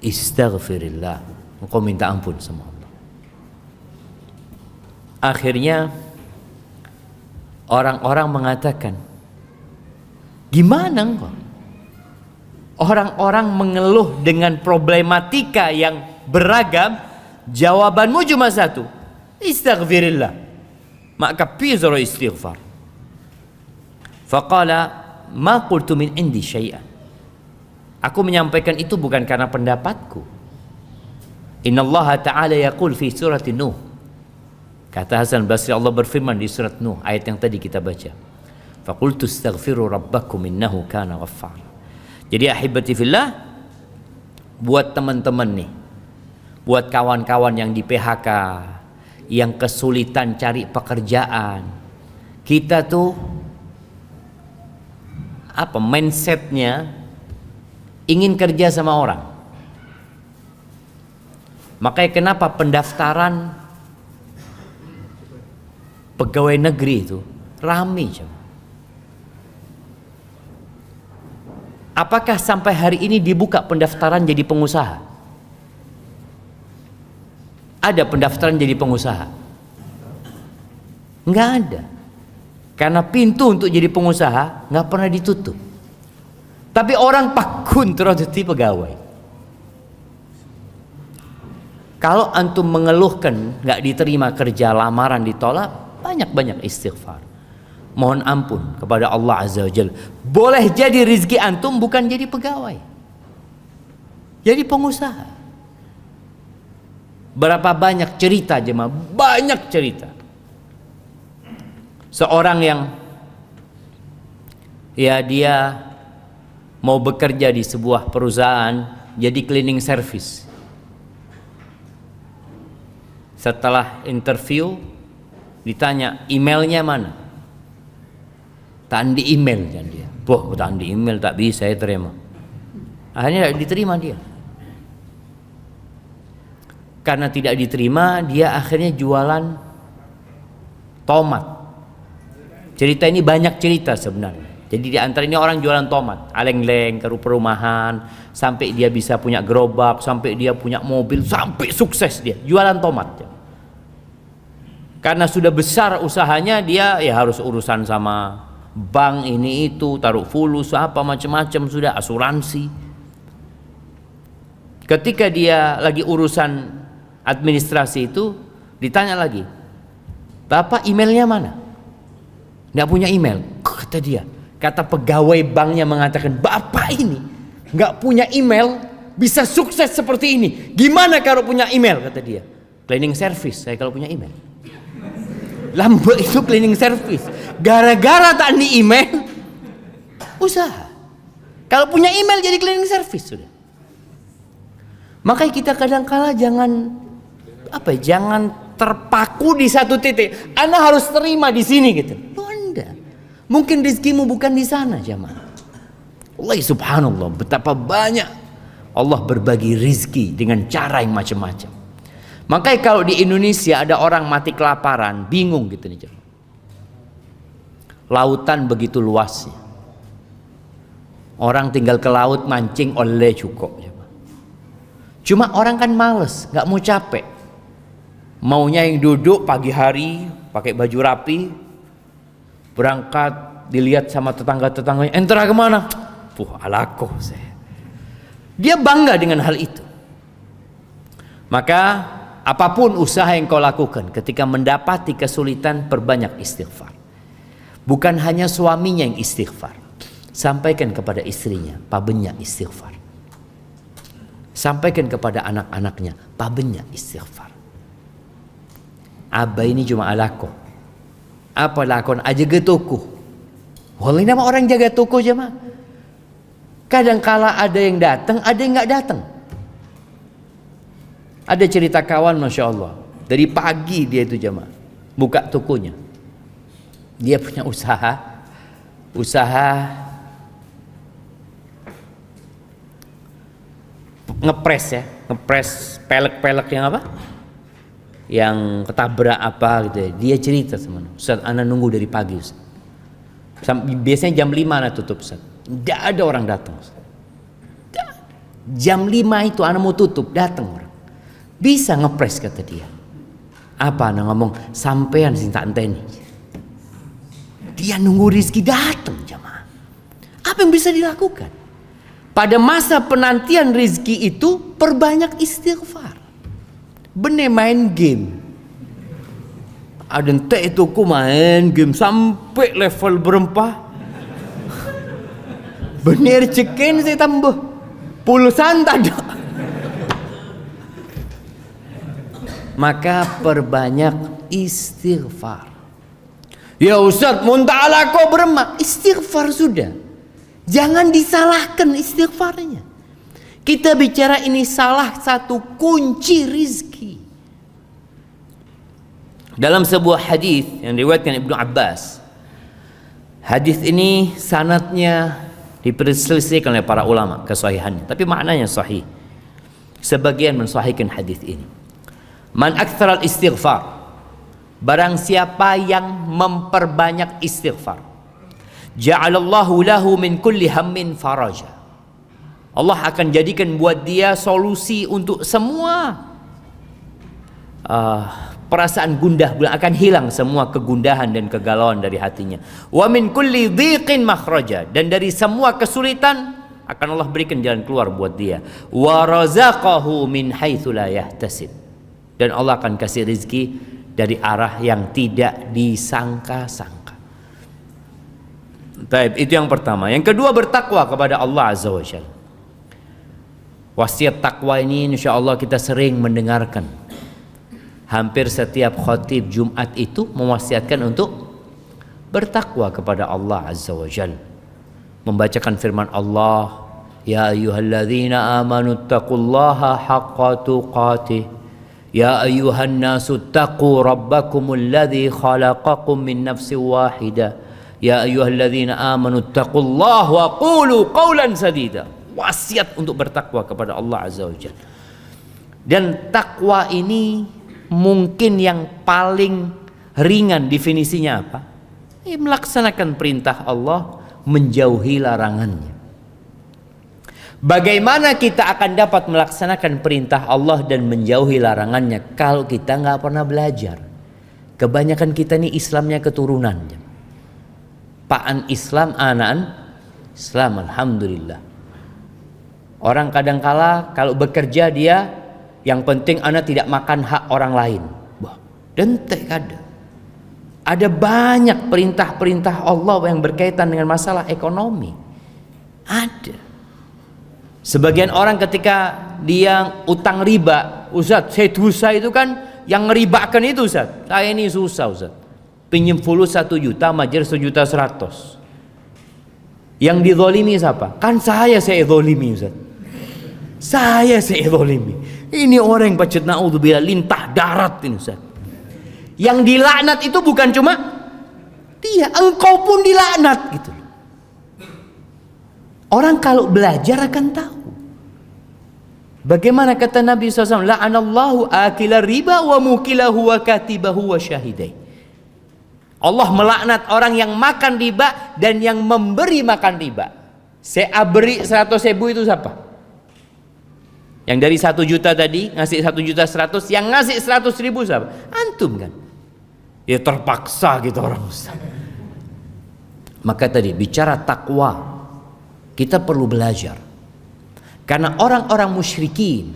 Istaghfirillah, engkau minta ampun sama Allah. Akhirnya orang-orang mengatakan, gimana engkau? Orang-orang mengeluh dengan problematika yang beragam, jawabanmu cuma satu, istaghfirillah. Maka pizro istighfar. Faqala ma qultu min indi syai'an. Aku menyampaikan itu bukan karena pendapatku. Innallaha ta'ala yaqul fi surati Nuh. Kata Hasan Basri, Allah berfirman di surat Nuh, ayat yang tadi kita baca. Faqultu astaghfiru rabbakum innahu kana ghaffar. Jadi ahibati fillah, buat teman-teman nih, buat kawan-kawan yang di PHK, yang kesulitan cari pekerjaan, kita tuh apa mindsetnya, ingin kerja sama orang. Makanya kenapa pendaftaran pegawai negeri itu ramai. Apakah sampai hari ini dibuka pendaftaran jadi pengusaha? Ada pendaftaran jadi pengusaha? Nggak ada. Karena pintu untuk jadi pengusaha nggak pernah ditutup. Tapi orang pakun terus jadi pegawai. Kalau antum mengeluhkan nggak diterima kerja, lamaran ditolak, banyak-banyak istighfar. Mohon ampun kepada Allah Azza wa Jalla. Boleh jadi rezeki antum bukan jadi pegawai, jadi pengusaha. Berapa banyak cerita jemaah, banyak cerita. Seorang yang ya dia mau bekerja di sebuah perusahaan jadi cleaning service. Setelah interview ditanya emailnya mana, tak di email kan dia. Wah, tak di email, tak bisa saya terima. Akhirnya tidak diterima dia. Karena tidak diterima, dia akhirnya jualan tomat. Cerita ini banyak cerita sebenarnya. Jadi di antara ini orang jualan tomat, aleng-leng ke perumahan, sampai dia bisa punya gerobak, sampai dia punya mobil, sampai sukses dia jualan tomat. Karena sudah besar usahanya, dia ya harus urusan sama bank ini itu, taruh fulus apa macam-macam, sudah asuransi. Ketika dia lagi urusan administrasi itu, ditanya lagi, Bapak emailnya mana? Nggak punya email. Kata dia, kata pegawai banknya mengatakan, Bapak ini nggak punya email bisa sukses seperti ini. Gimana kalau punya email? Kata dia, cleaning service saya kalau punya email. Lambat itu cleaning service. Gara-gara tak di email, usaha. Kalau punya email jadi cleaning service sudah. Makanya kita kadang-kala jangan jangan terpaku di satu titik. Anda harus terima di sini gitu. Loh, Anda mungkin rezekimu bukan di sana, jamaah. Allah subhanallah, betapa banyak Allah berbagi rezeki dengan cara yang macam-macam. Makanya kalau di Indonesia ada orang mati kelaparan, bingung gitu nih. Lautan begitu luasnya. Orang tinggal ke laut mancing oleh cukup. Cuma orang kan males, nggak mau capek. Maunya yang duduk pagi hari, pakai baju rapi, berangkat, dilihat sama tetangga-tetangganya, entera kemana? Alakoh saya. Dia bangga dengan hal itu. Maka apapun usaha yang kau lakukan, ketika mendapati kesulitan, perbanyak istighfar. Bukan hanya suaminya yang istighfar, sampaikan kepada istrinya, pabennya istighfar. Sampaikan kepada anak-anaknya, pabennya istighfar. Abah ini cuma alako. Apa lakon aja ke toko. Wallahi nama orang jaga toko jemaah. Kadang kala ada yang datang, ada yang nggak datang. Ada cerita kawan, masya Allah, dari pagi dia itu jemaah buka tokonya. Dia punya usaha ngepres pelek-pelek yang apa? Yang ketabrak apa gitu ya. Dia cerita sama Ustaz, ana nunggu dari pagi Ustaz. Biasanya jam 5 ana tutup Ustaz. Tidak ada orang datang Ustaz. Jam 5 itu ana mau tutup, datang orang. Bisa ngepres kata dia. Apa ana ngomong, sampean sing tak enteni. Dia nunggu rezeki datang jemaah. Apa yang bisa dilakukan? Pada masa penantian rezeki itu perbanyak istighfar. Bener main game. Ada ente itu ku main game sampai level berempah. Bener cekin saya tambah. Pulusan tak ada. Maka perbanyak istighfar. Ya Ustaz, muntah ala kau beremak. Istighfar sudah. Jangan disalahkan istighfarnya. Kita bicara ini salah satu kunci rizki. Dalam sebuah hadis yang diriwayatkan Ibnu Abbas. Hadis ini sanadnya diperselisihkan oleh para ulama kesahihannya, tapi maknanya sahih. Sebagian mensahihkan hadis ini. Man aktsaral istighfar. Barang siapa yang memperbanyak istighfar, ja'alallahu lahu min kulli hammin faraja. Allah akan jadikan buat dia solusi untuk semua perasaan gundah gulana, akan hilang semua kegundahan dan kegalauan dari hatinya. Wa min kulli dhiqin makhraja, dan dari semua kesulitan akan Allah berikan jalan keluar buat dia. Wa razaqahu min haitsu la yahtasib, dan Allah akan kasih rezeki dari arah yang tidak disangka-sangka. Baik, itu yang pertama. Yang kedua, bertakwa kepada Allah Azza wa Jalla. Wasiat takwa ini insya Allah kita sering mendengarkan. Hampir setiap khatib Jumat itu mewasiatkan untuk bertakwa kepada Allah Azza wa Jalla. Membacakan firman Allah, ya ayyuhalladzina amanu taqullaha haqqa tuqatih. Ya ayyuhan nasu taqu rabbakumul ladzi khalaqakum min nafsin wahidah. Ya ayyuhalladzina amanu taqullaha wa qulu qawlan sadida. Wasiat untuk bertakwa kepada Allah Azza wa Jalla. Dan takwa ini mungkin yang paling ringan definisinya apa? Melaksanakan perintah Allah, menjauhi larangannya. Bagaimana kita akan dapat melaksanakan perintah Allah dan menjauhi larangannya kalau kita nggak pernah belajar? Kebanyakan kita ini Islamnya keturunan. Paan Islam, anaan Islam, alhamdulillah. Orang kadangkala kalau bekerja dia, yang penting anak tidak makan hak orang lain. Wah, dentek ada. Ada banyak perintah-perintah Allah yang berkaitan dengan masalah ekonomi. Ada. Sebagian orang ketika dia utang riba, Ustaz, saya dosa itu kan yang ngeribakan itu Ustaz. Saya ini susah Ustaz. Pinjam full 1 juta, majer 1.100.000. Yang dizolimi siapa? Kan saya zolimi Ustaz. Saya zolimi. Ini orang yang pacet na'udzubillah lintah darat ini Ustaz. Yang dilaknat itu bukan cuma dia, engkau pun dilaknat gitu. Orang kalau belajar akan tahu. Bagaimana kata Nabi SAW, la'anallahu akila riba wa mukilahu wa katibahu wa syahidai. Allah melaknat orang yang makan riba dan yang memberi makan riba. Saya beri 100.000 itu siapa? Yang dari 1 juta tadi ngasih 1.100.000, yang ngasih 100.000 siapa? Antum kan? Ya terpaksa gitu orang Ustaz. Maka tadi bicara takwa, kita perlu belajar. Karena orang-orang musyrikin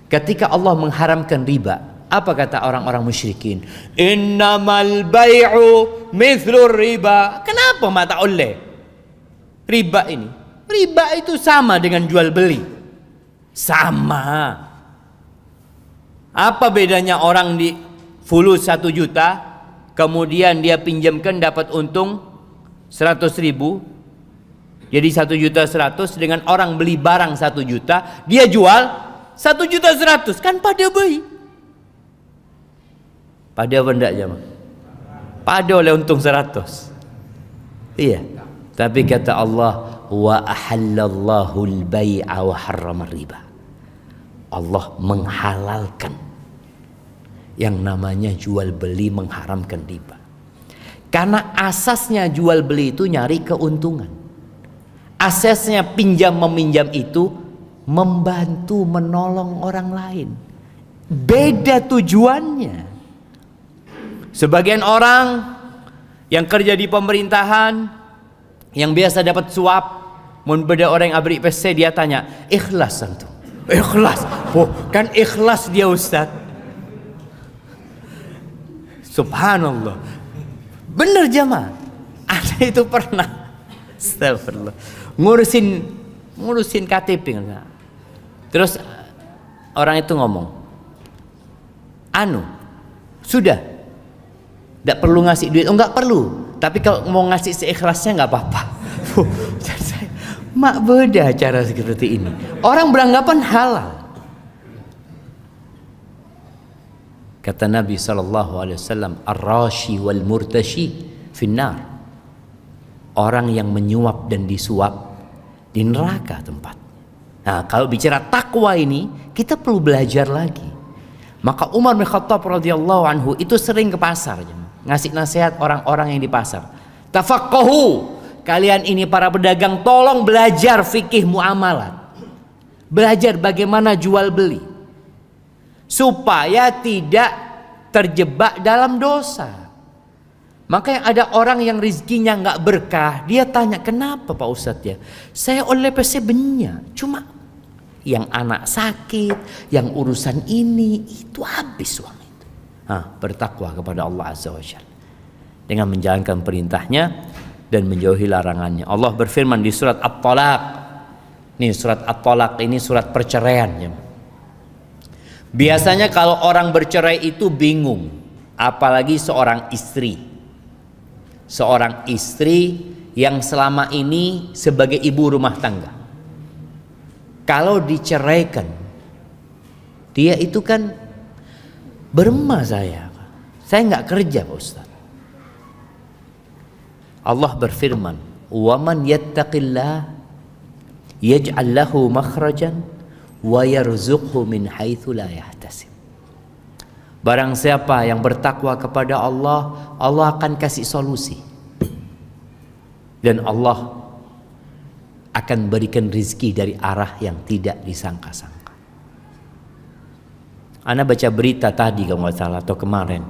ketika Allah mengharamkan riba, apa kata orang-orang musyrikin? Innamal bai'u mithlur riba. Kenapa mata oleh? Riba ini. Riba itu sama dengan jual beli. Sama. Apa bedanya orang di fulus 1 juta, kemudian dia pinjamkan dapat untung 100.000, jadi 1.100.000, dengan orang beli barang 1 juta, dia jual 1.100.000, kan pada baik. Pada benda jemaah, pada oleh untung 100. Iya, tapi kata Allah, wa ahallallahu al-bai'a wa harrama riba. Allah menghalalkan yang namanya jual beli, mengharamkan riba. Karena asasnya jual beli itu nyari keuntungan. Asasnya pinjam meminjam itu membantu menolong orang lain. Beda tujuannya. Sebagian orang yang kerja di pemerintahan, yang biasa dapat suap, mun beda orang yang abri PC, dia tanya, ikhlas antum? Ikhlas? Oh, kan ikhlas dia Ustaz. Subhanallah. Bener jamaah. Ada itu pernah, astagfirullah, ngurusin KTP. Terus orang itu ngomong, sudah, tidak perlu ngasih duit. Oh, nggak perlu. Tapi kalau mau ngasih seikhlasnya nggak apa-apa. Mak beda cara seperti ini. Orang beranggapan halal. Kata Nabi SAW, ar-rashi wal murtashi finnar. Orang yang menyuap dan disuap di neraka tempat. Nah, kalau bicara takwa ini, kita perlu belajar lagi. Maka Umar bin Khattab radhiyallahu anhu itu sering ke pasar, ngasih nasihat orang-orang yang di pasar. Tafaqahu, kalian ini para pedagang, tolong belajar fikih muamalat. Belajar bagaimana jual beli, supaya tidak terjebak dalam dosa. Makanya ada orang yang rizkinya nggak berkah, dia tanya, kenapa Pak Ustadz ya? Saya oleh PC banyak, cuma yang anak sakit, yang urusan ini, itu habis uang itu. Bertakwa kepada Allah Azza wa Jalla dengan menjalankan perintahnya dan menjauhi larangannya. Allah berfirman di surat At-Talaq. Nih surat At-Talaq ini surat perceraian ya. Biasanya kalau orang bercerai itu bingung, apalagi seorang istri. Seorang istri yang selama ini sebagai ibu rumah tangga. Kalau diceraikan, dia itu kan beremah saya nggak kerja Pak Ustaz. Allah berfirman, "Waman yattaqillah yaj'al lahu makhrajan wa yarzuqhu min haitsu la yahtasib." Barang siapa yang bertakwa kepada Allah, Allah akan kasih solusi. Dan Allah akan berikan rizki dari arah yang tidak disangka-sangka. Ana baca berita tadi kalau nggak salah atau kemarin,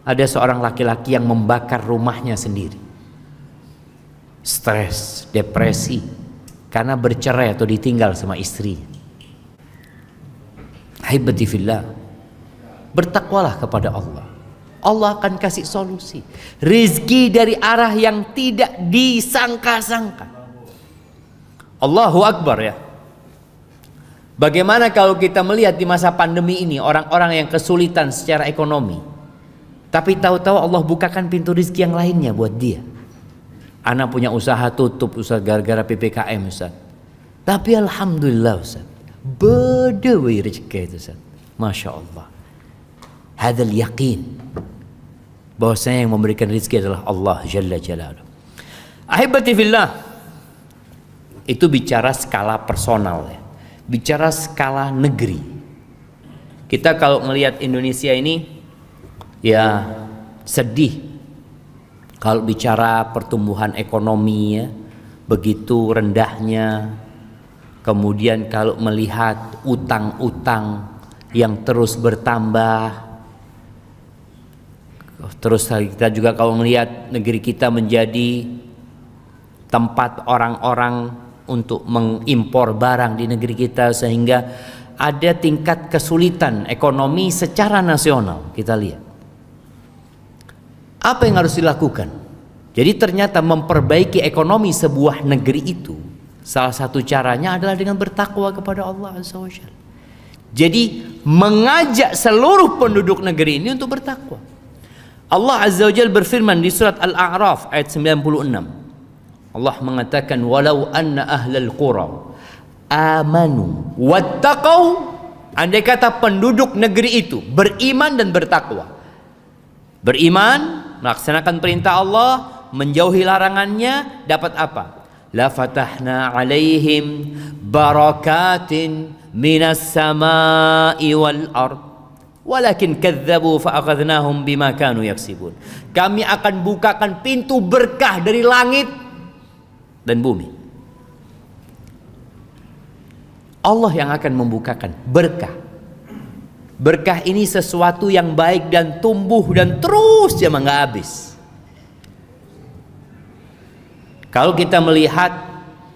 ada seorang laki-laki yang membakar rumahnya sendiri. Stres, depresi, karena bercerai atau ditinggal sama istri. Haibati fillah, bertakwalah kepada Allah. Allah akan kasih solusi, rizki dari arah yang tidak disangka-sangka. Allahu Akbar ya. Bagaimana kalau kita melihat di masa pandemi ini orang-orang yang kesulitan secara ekonomi, tapi tahu-tahu Allah bukakan pintu rizki yang lainnya buat dia. Anak punya usaha tutup Ustaz gara-gara PPKM Ustaz. Tapi alhamdulillah Ustaz, bedewi rezeki itu Ustaz. Masya Allah. Hadal yakin bahwasanya yang memberikan rezeki adalah Allah Jalla Jalaluh. Ahibati fillah, itu bicara skala personal ya. Bicara skala negeri. Kita kalau melihat Indonesia ini ya sedih kalau bicara pertumbuhan ekonomi ya, begitu rendahnya. Kemudian kalau melihat utang-utang yang terus bertambah. Terus kita juga kalau melihat negeri kita menjadi tempat orang-orang untuk mengimpor barang di negeri kita, sehingga ada tingkat kesulitan ekonomi secara nasional. Kita lihat apa yang harus dilakukan. Jadi ternyata memperbaiki ekonomi sebuah negeri itu salah satu caranya adalah dengan bertakwa kepada Allah Azza wa Jalla. Jadi mengajak seluruh penduduk negeri ini untuk bertakwa. Allah Azza wa Jalla berfirman di surat Al-A'raf ayat 96. Allah mengatakan walau anna ahlal qura amanu wattaqau, andai kata penduduk negeri itu beriman dan bertakwa. Beriman, melaksanakan perintah Allah, menjauhi larangannya, dapat apa? La fatahna alaihim barakatin minas samai wal ard walakin kadzabu fa akhadnahum bima kanu yaksibun. Kami akan bukakan pintu berkah dari langit dan bumi. Allah yang akan membukakan berkah. Berkah ini sesuatu yang baik dan tumbuh dan terus zaman nggak habis. Kalau kita melihat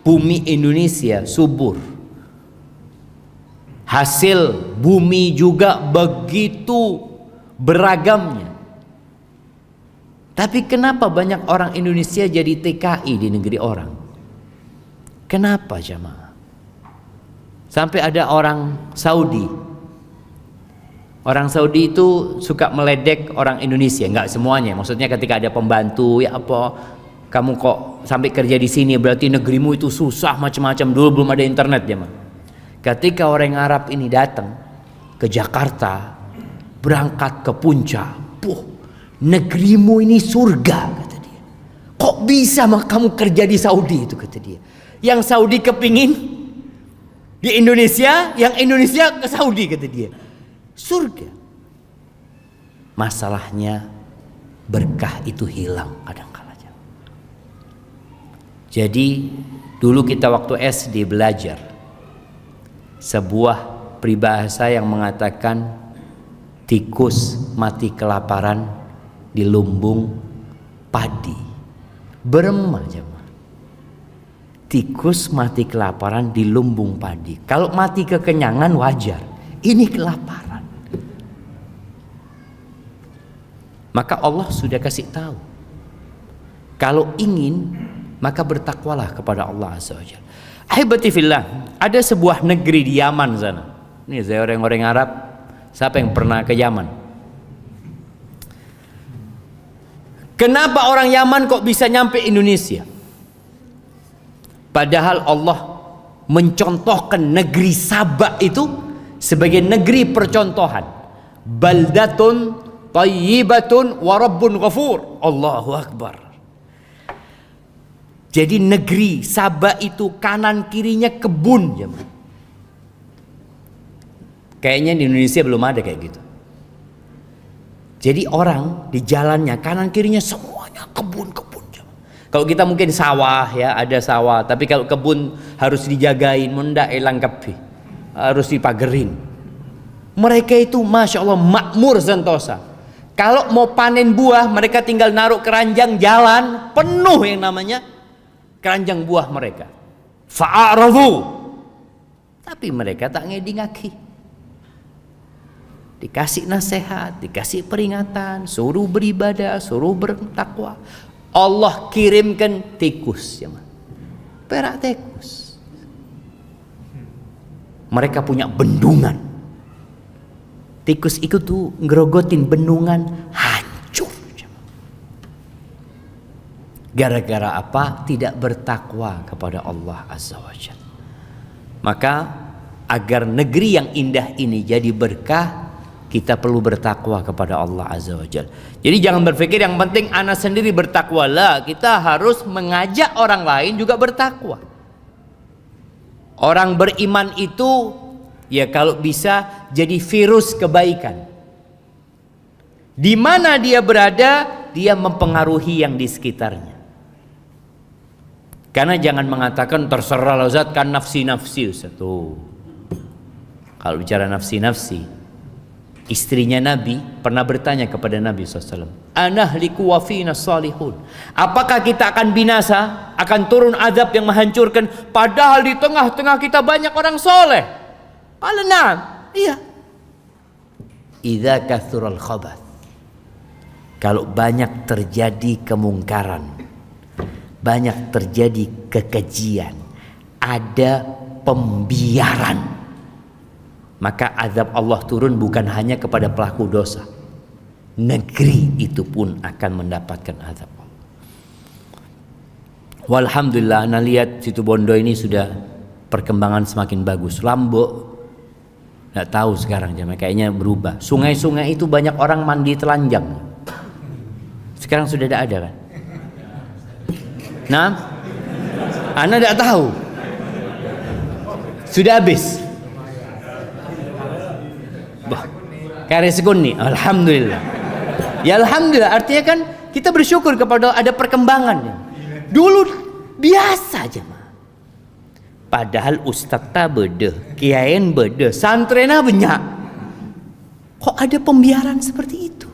bumi Indonesia subur, hasil bumi juga begitu beragamnya. Tapi kenapa banyak orang Indonesia jadi TKI di negeri orang? Kenapa jamaah? Sampai ada orang Saudi. Orang Saudi itu suka meledek orang Indonesia, nggak semuanya. Maksudnya ketika ada pembantu, ya apa, kamu kok sampai kerja di sini berarti negerimu itu susah macam-macam. Dulu belum ada internet ya, man. Ketika orang Arab ini datang ke Jakarta, berangkat ke puncak, negerimu ini surga kata dia. Kok bisa kamu kerja di Saudi itu kata dia. Yang Saudi kepingin di Indonesia, yang Indonesia ke Saudi kata dia. Surga. Masalahnya berkah itu hilang kadang-kala. Jadi dulu kita waktu SD belajar sebuah peribahasa yang mengatakan tikus mati kelaparan di lumbung padi. Berema jemaah. Tikus mati kelaparan di lumbung padi. Kalau mati kekenyangan wajar. Ini kelaparan. Maka Allah sudah kasih tahu. Kalau ingin maka bertakwalah kepada Allah Azza wa Jalla. Ahibati fillah, ada sebuah negeri di Yaman sana. Ini saya orang-orang Arab. Siapa yang pernah ke Yaman? Kenapa orang Yaman kok bisa nyampe Indonesia? Padahal Allah mencontohkan negeri Sabah itu sebagai negeri percontohan. Baldatun Tayyibatun wa Rabbun Ghafur. Allahu Akbar. Jadi negeri Sabah itu kanan kirinya kebun. Kayaknya di Indonesia belum ada kayak gitu. Jadi orang di jalannya kanan kirinya semuanya kebun-kebun. Kalau kita mungkin sawah ya, ada sawah. Tapi kalau kebun harus dijagain, munda elang kepi, harus dipagerin. Mereka itu Masya Allah makmur sentosa. Kalau mau panen buah, mereka tinggal naruh keranjang jalan penuh yang namanya keranjang buah mereka. Fa'arafu. Tapi mereka tak ngedi-ngaki. Dikasih nasihat, dikasih peringatan, suruh beribadah, suruh bertakwa. Allah kirimkan tikus, ya, perak tikus. Mereka punya bendungan. Tikus itu tuh ngerogotin bendungan hancur. Gara-gara apa? Tidak bertakwa kepada Allah Azza wa Jalla. Maka agar negeri yang indah ini jadi berkah, kita perlu bertakwa kepada Allah Azza wa Jalla. Jadi jangan berpikir yang penting anak sendiri bertakwa lah. Kita harus mengajak orang lain juga bertakwa. Orang beriman itu ya kalau bisa jadi virus kebaikan. Di mana dia berada, dia mempengaruhi yang di sekitarnya. Karena jangan mengatakan terserah Ustaz kan nafsi-nafsi Ustaz. Tuh. Kalau bicara nafsi-nafsi, istrinya Nabi pernah bertanya kepada Nabi SAW, anahliku wa fina salihun. Apakah kita akan binasa, akan turun azab yang menghancurkan, padahal di tengah-tengah kita banyak orang soleh? Qala na'am, iya. Idza kathural khabath, kalau banyak terjadi kemungkaran, banyak terjadi kekejian, ada pembiaran, maka azab Allah turun bukan hanya kepada pelaku dosa, negeri itu pun akan mendapatkan azab Allah. Walhamdulillah, anda lihat situ Bondo ini sudah perkembangan semakin bagus. Lombok nggak tahu sekarang kayaknya berubah. Sungai-sungai itu banyak orang mandi telanjang. Sekarang sudah tidak ada kan? Nah, anda tidak tahu. Sudah habis. Karet sekuni, alhamdulillah. Ya alhamdulillah, artinya kan kita bersyukur kepada ada perkembangan. Dulu biasa aja mah. Padahal ustaz tak beda, kiain beda, santrena banyak. Kok ada pembiaran seperti itu?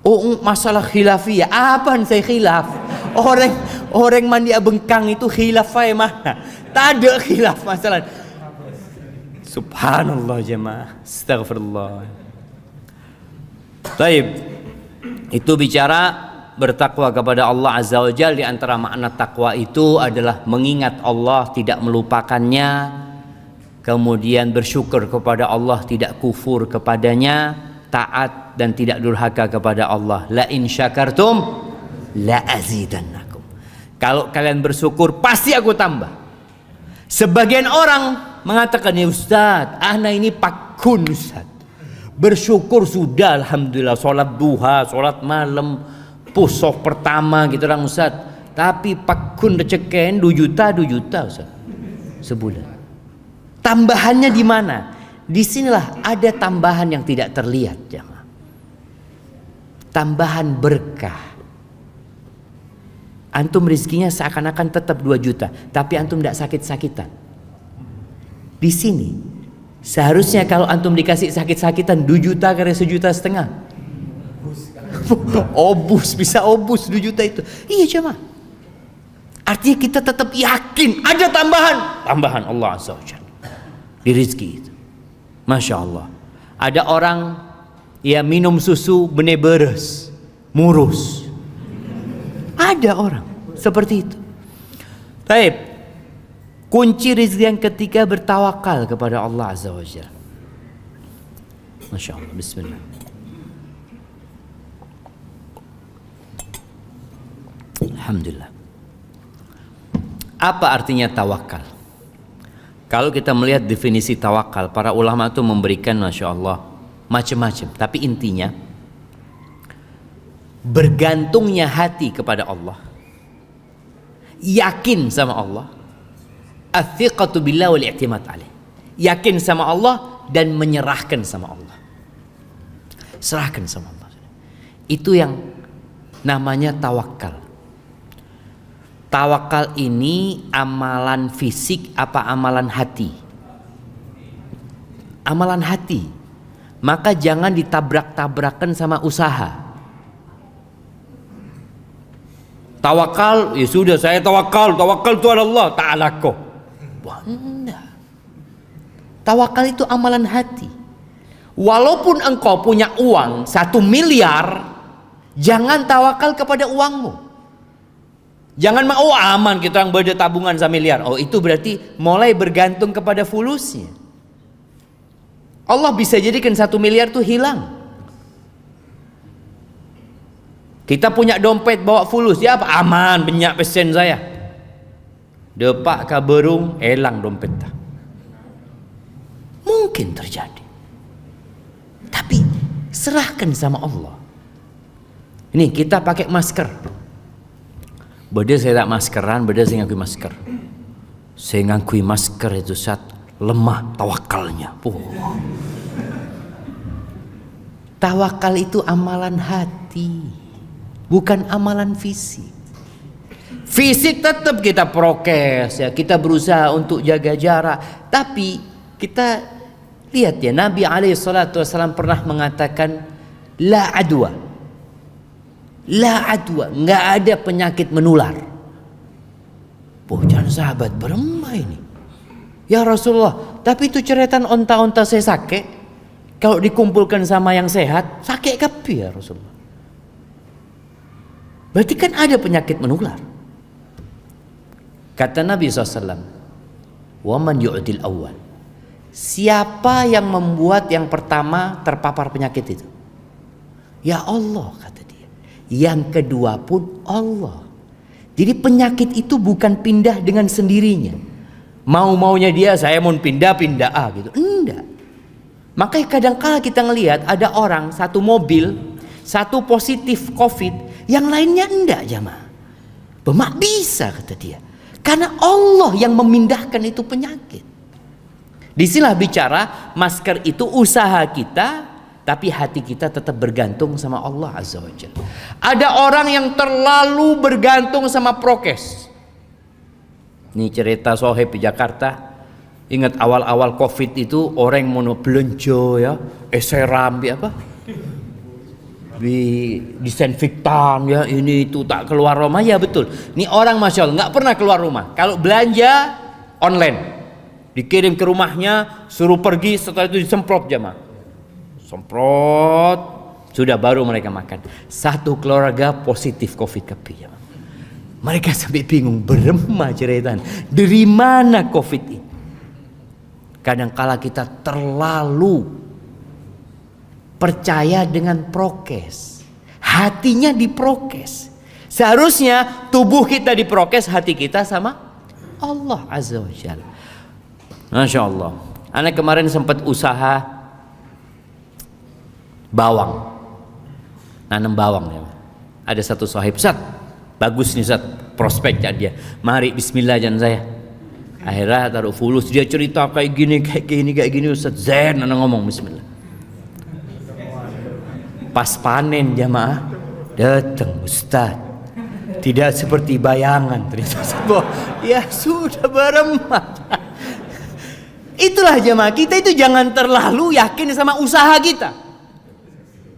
Oh, masalah khilafiyah, apaan saya khilaf? Orang mandi abengkang itu khilaf mah. Tak ada khilaf masalah. Subhanallah jemaah, astagfirullah. Baik, itu bicara bertakwa kepada Allah Azza wa Jalla. Di antara makna takwa itu adalah mengingat Allah, tidak melupakannya, kemudian bersyukur kepada Allah, tidak kufur kepadanya, taat dan tidak durhaka kepada Allah. La in syakartum la azidannakum. Kalau kalian bersyukur pasti aku tambah. Sebagian orang mengatakan, ya Ustaz, ana ini pakun Ustaz. Bersyukur sudah alhamdulillah, sholat duha, sholat malam, pusoh pertama gitu orang Ustaz. Tapi pakun receken 2 juta Ustaz sebulan. Tambahannya di mana? Disinilah ada tambahan yang tidak terlihat jemaah. Tambahan berkah. Antum rezekinya seakan-akan tetap 2 juta, tapi antum tidak sakit-sakitan. Di sini seharusnya kalau antum dikasih sakit-sakitan 2 juta kali 1,5 juta. Obus, bisa obus 2 juta itu. Iya jemaah. Artinya kita tetap yakin ada tambahan Allah Azza wa Jalla di rezeki itu. Masya Allah. Ada orang ya minum susu benih beres, murus. Ada orang seperti itu. Baik. Kunci rezeki yang ketiga bertawakal kepada Allah Azza wa Jalla. Masya Allah. Bismillah. Alhamdulillah. Apa artinya tawakal? Kalau kita melihat definisi tawakal, para ulama itu memberikan Masya Allah macam-macam. Tapi intinya bergantungnya hati kepada Allah, yakin sama Allah, athiqatu billah wal i'timad alaih, yakin sama Allah dan menyerahkan sama Allah, serahkan sama Allah. Itu yang namanya tawakal. Tawakal ini amalan fisik apa amalan hati? Amalan hati. Maka jangan ditabrak-tabrakan sama usaha. Tawakal, ya sudah saya tawakal itu Allah Ta'ala kok. Wah, enggak. Tawakal itu amalan hati. Walaupun engkau punya uang 1 miliar, jangan tawakal kepada uangmu. Jangan mau aman kita yang beda tabungan 1 miliar. Oh, itu berarti mulai bergantung kepada fulusnya. Allah bisa jadikan 1 miliar itu hilang. Kita punya dompet bawa fulus, ya apa? Aman, banyak pesen saya. Depak kaberung, elang dompet. Mungkin terjadi. Tapi serahkan sama Allah. Ini kita pakai masker. Beda saya tak maskeran, beda saya ngakui masker. Saya ngakui masker itu saat lemah tawakalnya. Tawakal itu amalan hati, bukan amalan fisik. Fisik tetap kita prokes ya, kita berusaha untuk jaga jarak. Tapi kita lihat ya, Nabi SAW pernah mengatakan la adwa. La adwa, nggak ada penyakit menular. Jangan sahabat beremai ini. Ya Rasulullah, tapi itu ceretan onta-onta saya sakit. Kalau dikumpulkan sama yang sehat, sakit kapi ya Rasulullah. Berarti kan ada penyakit menular. Kata Nabi SAW, "Wa man yu'dil awal." Siapa yang membuat yang pertama terpapar penyakit itu? Ya Allah, kata dia. Yang kedua pun Allah. Jadi penyakit itu bukan pindah dengan sendirinya. Mau-maunya dia, saya mau pindah-pindah gitu. Enggak. Makanya kadang-kala kita ngelihat ada orang satu mobil, satu positif COVID, yang lainnya enggak, jamaah. Mak bisa, kata dia. Karena Allah yang memindahkan itu penyakit. Disinilah bicara masker itu usaha kita, tapi hati kita tetap bergantung sama Allah Azza wa Jalla. Ada orang yang terlalu bergantung sama prokes. Ini cerita sohib di Jakarta. Ingat awal-awal COVID itu orang mau belanja ya, seram apa? Disinfektan ya, ini itu tak keluar rumah ya, betul. Ini orang masya Allah nggak pernah keluar rumah. Kalau belanja online, dikirim ke rumahnya, suruh pergi, setelah itu disemprot jamaah. Semprot, sudah baru mereka makan. Satu keluarga positif COVID jamaah. Mereka sampai bingung, beremah ceritanya. Dari mana COVID ini? Kadangkala kita terlalu percaya dengan prokes. Hatinya diprokes. Seharusnya tubuh kita diprokes, hati kita sama Allah Azza wa Jalla. Masya Allah. Anak kemarin sempat usaha bawang, nanam bawang ya. Ada satu sahib, Ustaz, bagus nih Ustaz, prospeknya dia. Mari bismillah jangan saya. Akhirnya taruh fulus, dia cerita kayak gini Ustaz. Zen anak ngomong bismillah. Pas panen jamaah, datang Ustaz. Tidak seperti bayangan ternyata. Ya sudah beremah. Itulah jamaah, kita itu jangan terlalu yakin sama usaha kita.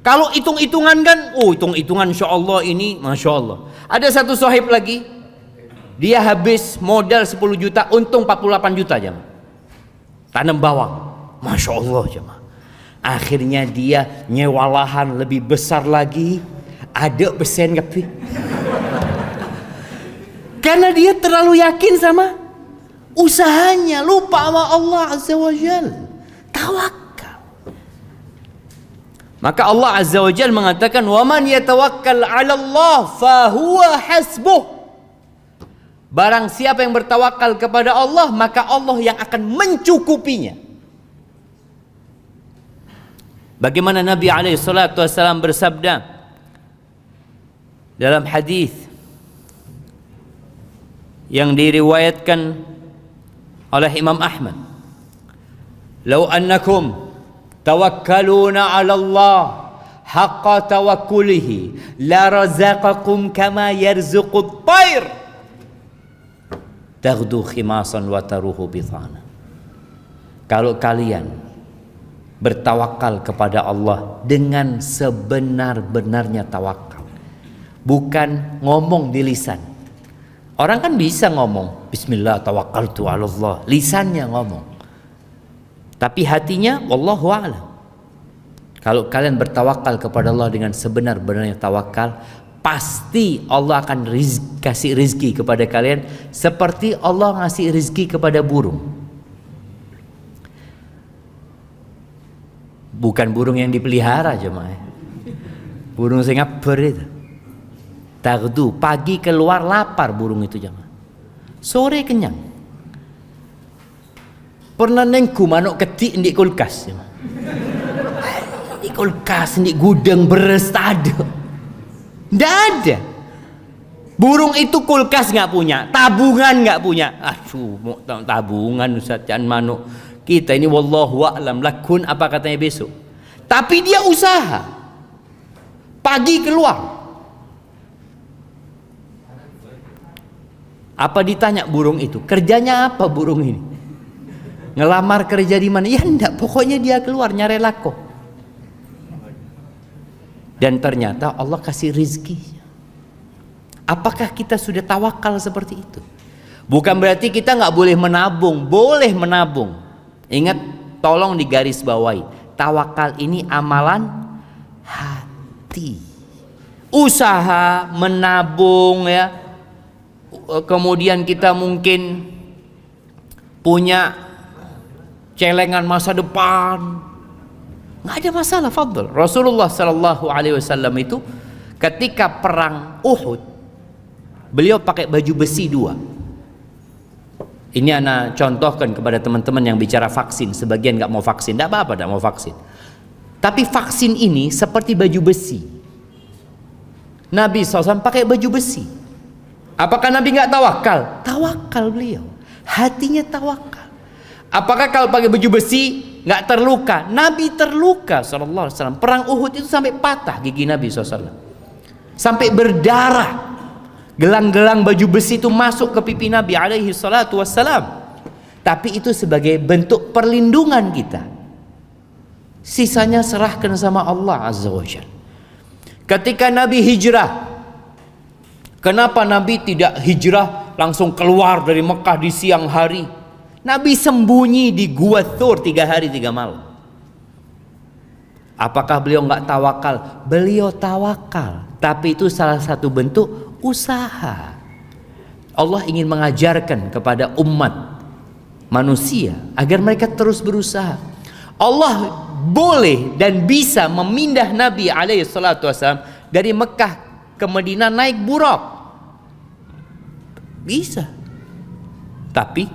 Kalau hitung-hitungan kan, hitung-hitungan insya Allah ini, masya Allah. Ada satu sahib lagi, dia habis modal 10 juta, untung 48 juta jamaah. Tanam bawang, masya Allah jamaah. Akhirnya dia nyewa lahan lebih besar lagi, ada besen tapi. Karena dia terlalu yakin sama usahanya, lupa sama Allah Azza wa Jalla. Tawakal. Maka Allah Azza wa Jalla mengatakan, "Wa man yatawakkal 'ala Allah fa huwa hasbuh." Barang siapa yang bertawakal kepada Allah, maka Allah yang akan mencukupinya. Bagaimana Nabi alaihi salatu wasallam bersabda dalam hadis yang diriwayatkan oleh Imam Ahmad, "Lau annakum tawakkaluna 'ala Allah haqqa tawakkulihi la razaqakum kama yarzuqut tayr taghdu khimasan wa taruhu bitana." Kalau kalian bertawakal kepada Allah dengan sebenar-benarnya tawakal, bukan ngomong di lisan. Orang kan bisa ngomong bismillah tawakkaltu 'ala Allah, lisannya ngomong, tapi hatinya wallahu a'lam. Kalau kalian bertawakal kepada Allah dengan sebenar-benarnya tawakal, pasti Allah akan kasih rizki kepada kalian seperti Allah ngasih rizki kepada burung. Bukan burung yang dipelihara jemaah, burung Singapura itu. Taghdu, pagi keluar lapar burung itu jemaah, sore kenyang. Pernah nengku manuk ketik di kulkas jemaah. Di kulkas, di gudang beres tak ada. Nggak ada. Burung itu kulkas nggak punya, tabungan nggak punya. Aduh, mau tabungan Ustaz, jangan manuk. Kita ini wallahu a'lam lakun apa katanya besok. Tapi dia usaha. Pagi keluar. Apa ditanya burung itu? Kerjanya apa burung ini? Ngelamar kerja di mana? Ya enggak, pokoknya dia keluar nyari lako. Dan ternyata Allah kasih rizki. Apakah kita sudah tawakal seperti itu? Bukan berarti kita nggak boleh menabung, boleh menabung. Ingat, tolong digaris bawahi, tawakal ini amalan hati. Usaha menabung ya. Kemudian kita mungkin punya celengan masa depan. Nggak ada masalah, fadl. Rasulullah sallallahu alaihi wasallam itu ketika perang Uhud, beliau pakai baju besi 2. Ini ana contohkan kepada teman-teman yang bicara vaksin. Sebagian nggak mau vaksin, nggak apa-apa, nggak mau vaksin. Tapi vaksin ini seperti baju besi. Nabi SAW pakai baju besi. Apakah Nabi nggak tawakal? Tawakal beliau. Hatinya tawakal. Apakah kalau pakai baju besi nggak terluka? Nabi terluka SAW. Perang Uhud itu sampai patah gigi Nabi SAW. Sampai berdarah. Gelang-gelang baju besi itu masuk ke pipi Nabi alaihi salatu wassalam. Tapi itu sebagai bentuk perlindungan kita. Sisanya serahkan sama Allah azza wa jalla. Ketika Nabi hijrah, kenapa Nabi tidak hijrah langsung keluar dari Mekah di siang hari? Nabi sembunyi di Gua Thur 3 hari 3 malam. Apakah beliau nggak tawakal? Beliau tawakal. Tapi itu salah satu bentuk usaha. Allah ingin mengajarkan kepada umat manusia agar mereka terus berusaha. Allah boleh dan bisa memindah Nabi alaihi salatu wasallam dari Mekah ke Madinah naik buraq. Bisa. Tapi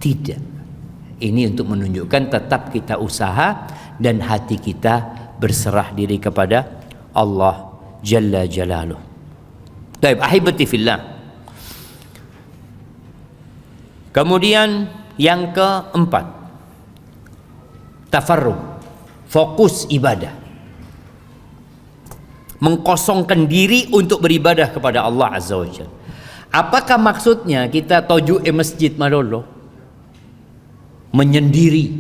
tidak. Ini untuk menunjukkan tetap kita usaha dan hati kita berserah diri kepada Allah Jalla Jalaluh. Baik, ahibati fillah. Kemudian yang keempat, tafarruq, fokus ibadah. Mengkosongkan diri untuk beribadah kepada Allah Azza wa Jalla. Apakah maksudnya kita toju masjid malolo? Menyendiri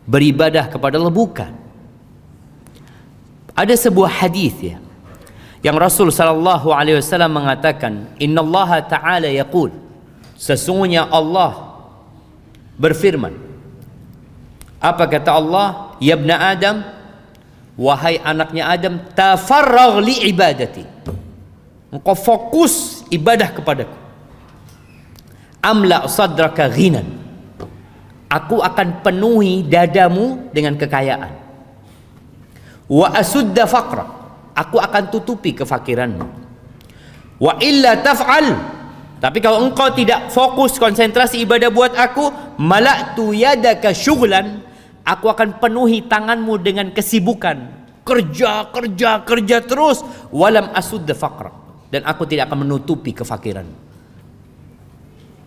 beribadah kepada Allah? Bukan. Ada sebuah hadis ya, yang Rasul sallallahu alaihi wasallam mengatakan, innallaha ta'ala yaqul, sesungguhnya Allah berfirman. Apa kata Allah? Ya ibna Adam, wahai anaknya Adam, tafarragh li ibadati, engkau fokus ibadah kepadaku. Amla sadraka ghinan, aku akan penuhi dadamu dengan kekayaan. Wa asudda faqra, aku akan tutupi kefakiranmu. Wa illa taf'al, tapi kalau engkau tidak fokus konsentrasi ibadah buat aku, mala'tu yadaka syughlan, aku akan penuhi tanganmu dengan kesibukan, kerja terus, walam asudda faqra, dan aku tidak akan menutupi kefakiran.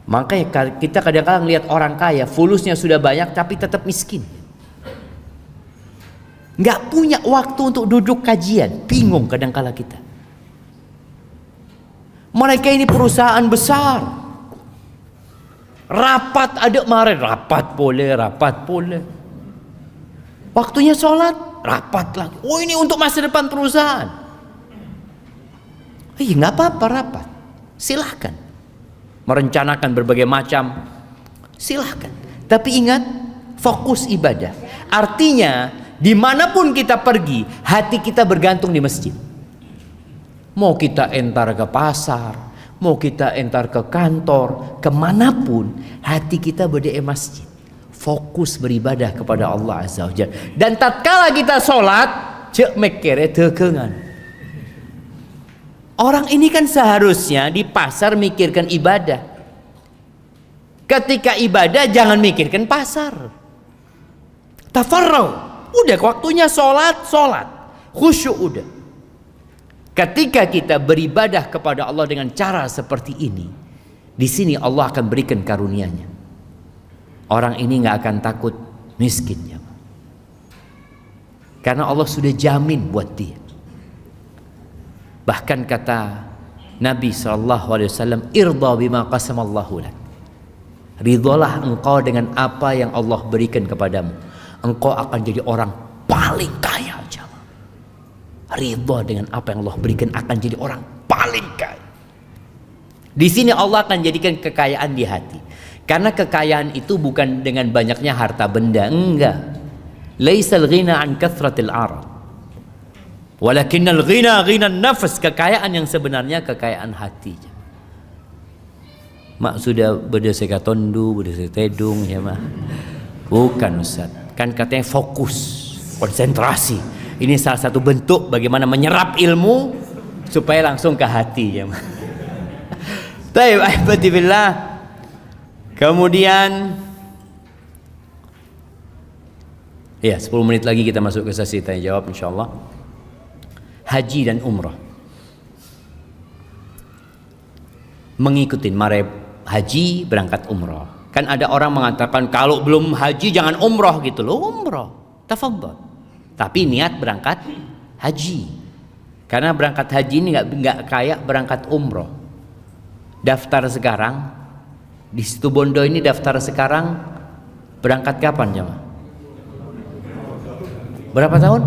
Makanya kita kadang-kadang lihat orang kaya, fulusnya sudah banyak tapi tetap miskin. Nggak punya waktu untuk duduk kajian. Bingung kadang-kala kita. Mereka ini perusahaan besar. Rapat ada kemarin, rapat boleh. Waktunya sholat, rapat lagi. Oh, ini untuk masa depan perusahaan. Nggak apa-apa rapat. Silahkan. Merencanakan berbagai macam. Silahkan. Tapi ingat, fokus ibadah. Artinya, dimanapun kita pergi, hati kita bergantung di masjid. Mau kita entar ke pasar, mau kita entar ke kantor, kemanapun, hati kita berada di masjid. Fokus beribadah kepada Allah Azza wa Jalla. Dan tatkala kita sholat, cek mekere tekengan. Orang ini kan seharusnya di pasar mikirkan ibadah. Ketika ibadah jangan mikirkan pasar. Tafarragh. Udah waktunya sholat, khusyuk udah. Ketika kita beribadah kepada Allah dengan cara seperti ini, di sini Allah akan berikan karunia-Nya. Orang ini nggak akan takut miskinnya, karena Allah sudah jamin buat dia. Bahkan kata Nabi SAW, irda bima qasamallahu lak, ridhalah engkau dengan apa yang Allah berikan kepadamu. Engkau akan jadi orang paling kaya. Ridha dengan apa yang Allah berikan, akan jadi orang paling kaya. Di sini Allah akan jadikan kekayaan di hati. Karena kekayaan itu bukan dengan banyaknya harta benda, enggak. Laisal ghina an kathratil arad, walakinnal ghina ghina nafs. Kekayaan yang sebenarnya kekayaan hati. mak sudah berdasarkan tondu, berdasarkan tedung ya mah. Bukan Ustaz. Kan katanya fokus, konsentrasi. Ini salah satu bentuk bagaimana menyerap ilmu supaya langsung ke hati ya mah. Baik, ahbatibillah. Kemudian ya 10 menit lagi kita masuk ke sesi tanya jawab insyaallah. Haji dan umrah. Mengikuti mare haji berangkat umrah. Kan ada orang mengatakan kalau belum haji jangan umrah gitu loh. Umrah, tafadhol. Tapi niat berangkat haji. Karena berangkat haji ini nggak kayak berangkat umrah. Daftar sekarang di Situ Bondo ini daftar sekarang berangkat kapan jemaah? Berapa tahun?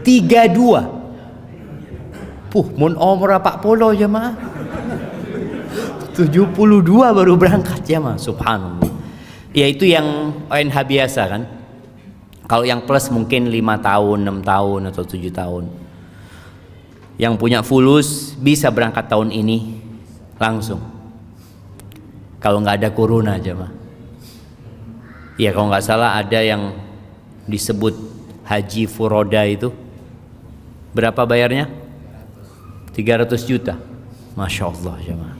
32. Mun umrah Pak Polo jemaah. 72 baru berangkat jemaah, subhanallah. Ya itu yang ONH biasa kan. Kalau yang plus mungkin 5 tahun, 6 tahun atau 7 tahun. Yang punya fulus bisa berangkat tahun ini langsung. Kalau nggak ada corona jemaah. Ya kalau nggak salah ada yang disebut haji furoda itu. Berapa bayarnya? 300 juta. Masya Allah jemaah.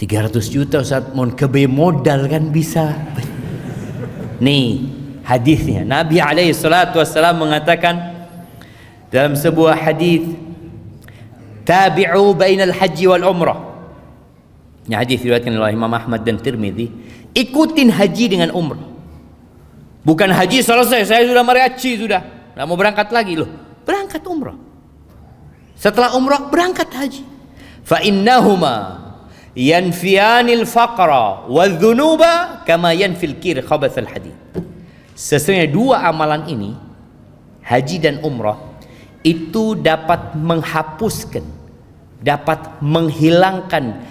300 juta Ustaz, mau kebe modal kan bisa. Nih hadisnya. Nabi alaihi salatu wassalam mengatakan dalam sebuah hadis, tabi'u bainal haji wal umrah. Ini hadis diriwayatkan oleh Imam Ahmad dan Tirmidzi. Ikutin haji dengan umrah. Bukan haji selesai, saya sudah mariachi sudah, nggak mau berangkat lagi loh. Berangkat umrah. Setelah umrah berangkat haji. Fa innahuma yanfiyanil faqra wadh-dhunuba kama yanfil kir khabathal hadid. Sesungguhnya dua amalan ini, haji dan umrah, itu dapat menghapuskan, dapat menghilangkan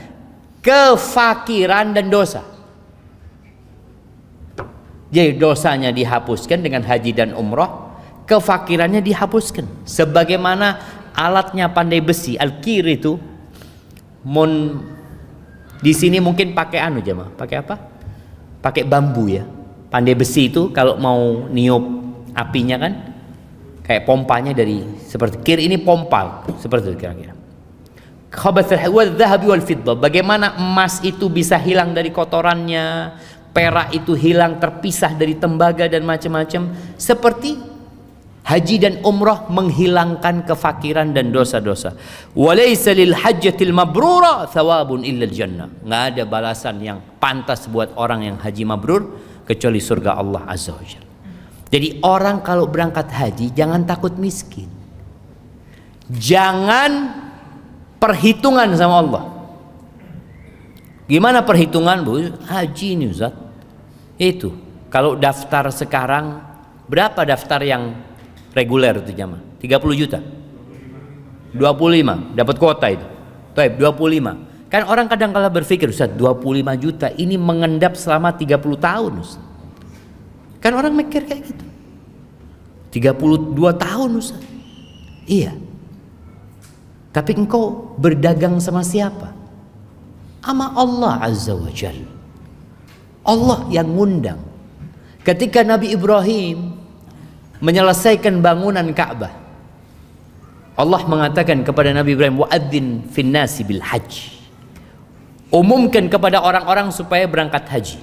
kefakiran dan dosa. Jadi dosanya dihapuskan dengan haji dan umrah, kefakirannya dihapuskan. Sebagaimana alatnya pandai besi, al-kir itu, di sini mungkin pakai anu jemaah, pakai apa? Pakai bambu ya. Pandai besi itu kalau mau niup apinya kan, kayak pompanya dari seperti kir ini pompa, seperti itu kira-kira. Khabathul wadh-dhahabi wal fiddah. Bagaimana emas itu bisa hilang dari kotorannya, perak itu hilang terpisah dari tembaga dan macam-macam, seperti haji dan umrah menghilangkan kefakiran dan dosa-dosa. Walaysa lil hajjatil mabrura thawabun illa jannah. Enggak ada balasan yang pantas buat orang yang haji mabrur kecuali surga Allah Azza wa Jalla. Jadi orang kalau berangkat haji jangan takut miskin. Jangan perhitungan sama Allah. Gimana perhitungan Bu? Haji ini Ustaz. Itu kalau daftar sekarang berapa daftar yang reguler itu jamaah? 30 juta. 25 dapat kuota itu. Baik, 25. Kan orang kadang kala berpikir Ustaz, 25 juta ini mengendap selama 30 tahun Ustaz. Kan orang mikir kayak gitu. 32 tahun Ustaz. Iya. Tapi engkau berdagang sama siapa? Sama Allah Azza wa Jalla. Allah yang ngundang. Ketika Nabi Ibrahim menyelesaikan bangunan Ka'bah, Allah mengatakan kepada Nabi Ibrahim, wa'adzin finnasi bil hajj. Umumkan kepada orang-orang supaya berangkat haji.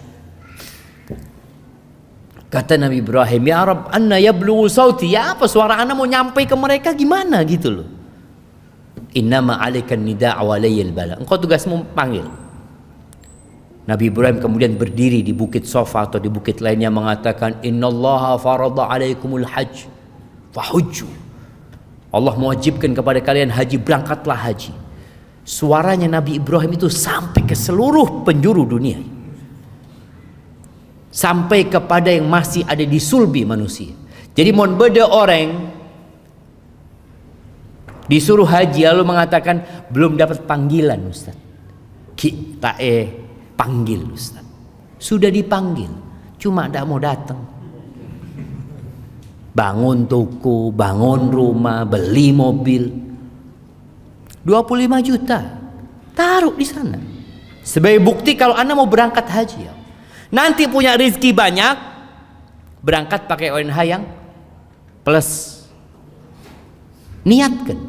Kata Nabi Ibrahim, ya Rabb, anna yablughu sauti, ya apa suara ana mau nyampai ke mereka gimana gitu loh. Innama 'alaikan nida' wa alayil bala. Engkau tugasmu panggil. Nabi Ibrahim kemudian berdiri di bukit Safa atau di bukit lainnya mengatakan, innallaha farada 'alaikumul hajj fahujju. Allah mewajibkan kepada kalian haji, berangkatlah haji. Suaranya Nabi Ibrahim itu sampai ke seluruh penjuru dunia, sampai kepada yang masih ada di sulbi manusia. Jadi mohon beda orang disuruh haji lalu mengatakan belum dapat panggilan Ustaz. Kita panggil Ustaz. Sudah dipanggil, cuma tidak mau datang. Bangun toko, bangun rumah, beli mobil. 25 juta. taruh di sana. Sebagai bukti kalau Anda mau berangkat haji, ya. Nanti punya rezeki banyak, berangkat pakai ONH yang plus. Niatkan.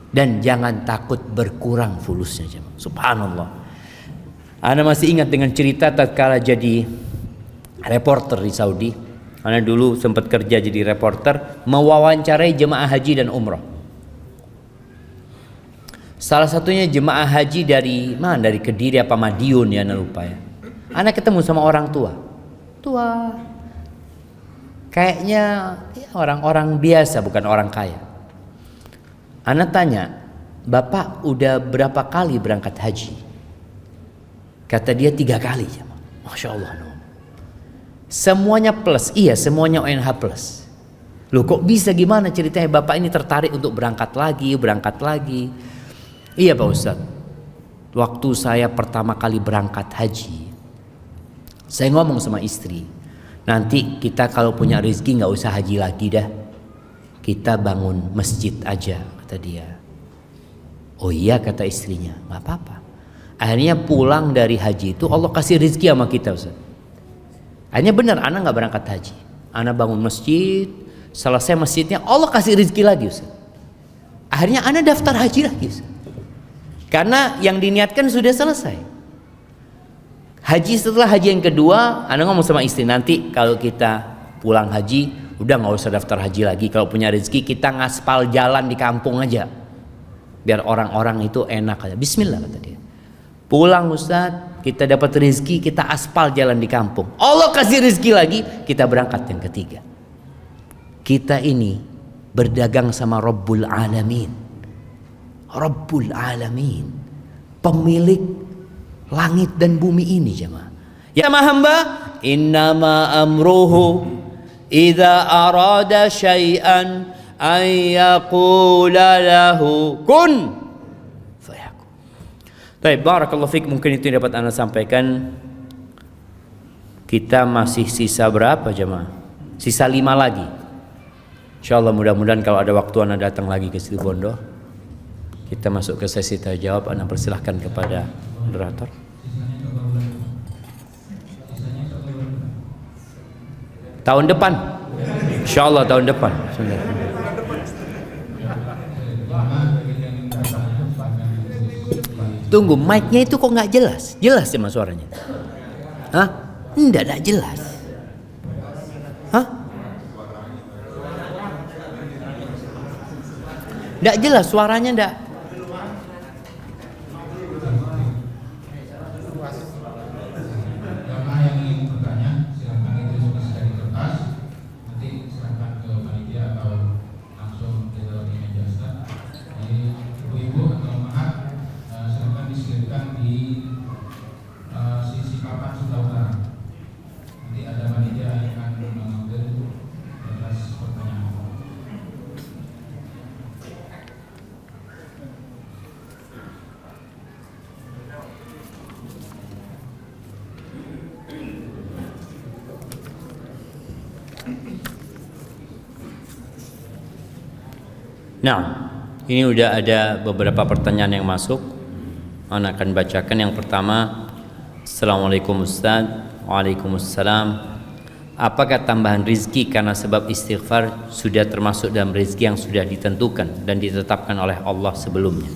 Dan jangan takut berkurang fulusnya, jemaah. Subhanallah. Anda masih ingat dengan cerita tatkala jadi reporter di Saudi. Anda dulu sempat kerja jadi reporter, mewawancarai jemaah haji dan umrah. Salah satunya jemaah haji dari mana? Dari Kediri apa Madiun ya, Anda lupa ya. Anda ketemu sama orang tua. Tua. Kayaknya ya, orang-orang biasa, bukan orang kaya. Anda tanya, "Bapak udah berapa kali berangkat haji?" Kata dia 3 kali. Masya Allah. Semuanya plus. Iya, semuanya ONH plus. Loh, kok bisa, gimana ceritanya Bapak ini tertarik untuk berangkat lagi? Iya Pak Ustadz, waktu saya pertama kali berangkat haji, saya ngomong sama istri, nanti kita kalau punya rezeki gak usah haji lagi dah, kita bangun masjid aja, kata dia. Oh iya, kata istrinya, gak apa-apa. Akhirnya pulang dari haji itu Allah kasih rezeki sama kita, Ustaz. Akhirnya benar, Ana gak berangkat haji, Ana bangun masjid, selesai masjidnya Allah kasih rezeki lagi, Ustaz. Akhirnya Ana daftar haji lagi, Ustaz. Karena yang diniatkan sudah selesai. Haji, setelah haji yang kedua, Ana ngomong sama istri, nanti kalau kita pulang haji, udah gak usah daftar haji lagi. Kalau punya rezeki kita ngaspal jalan di kampung aja, biar orang-orang itu enak aja. Bismillah, kata dia. Pulang Ustaz, kita dapat rezeki, kita aspal jalan di kampung. Allah kasih rezeki lagi, kita berangkat yang ketiga. Kita ini berdagang sama Rabbul Alamin. Rabbul Alamin, pemilik langit dan bumi ini, jemaah. Ya hamba, innama amruhu idza arada syai'an an yaqula lahu kun fayakun. Baik, barakallahu fik, mungkin itu yang dapat Anda sampaikan. Kita masih sisa berapa, jemaah? Sisa 5 lagi. Insyaallah, mudah-mudahan kalau ada waktu Anda datang lagi ke Situbondo, kita masuk ke sesi tanya jawab. Anda persilahkan kepada moderator. Tahun depan, insyaallah tahun depan. Tunggu, mic-nya itu kok nggak jelas? Jelas ya mas suaranya? Hah? Enggak jelas. Hah? Enggak jelas suaranya, enggak. Nah, ini udah ada beberapa pertanyaan yang masuk. Ana akan bacakan yang pertama. Assalamualaikum Ustaz. Waalaikumsalam. Apakah tambahan rizki karena sebab istighfar sudah termasuk dalam rizki yang sudah ditentukan dan ditetapkan oleh Allah sebelumnya?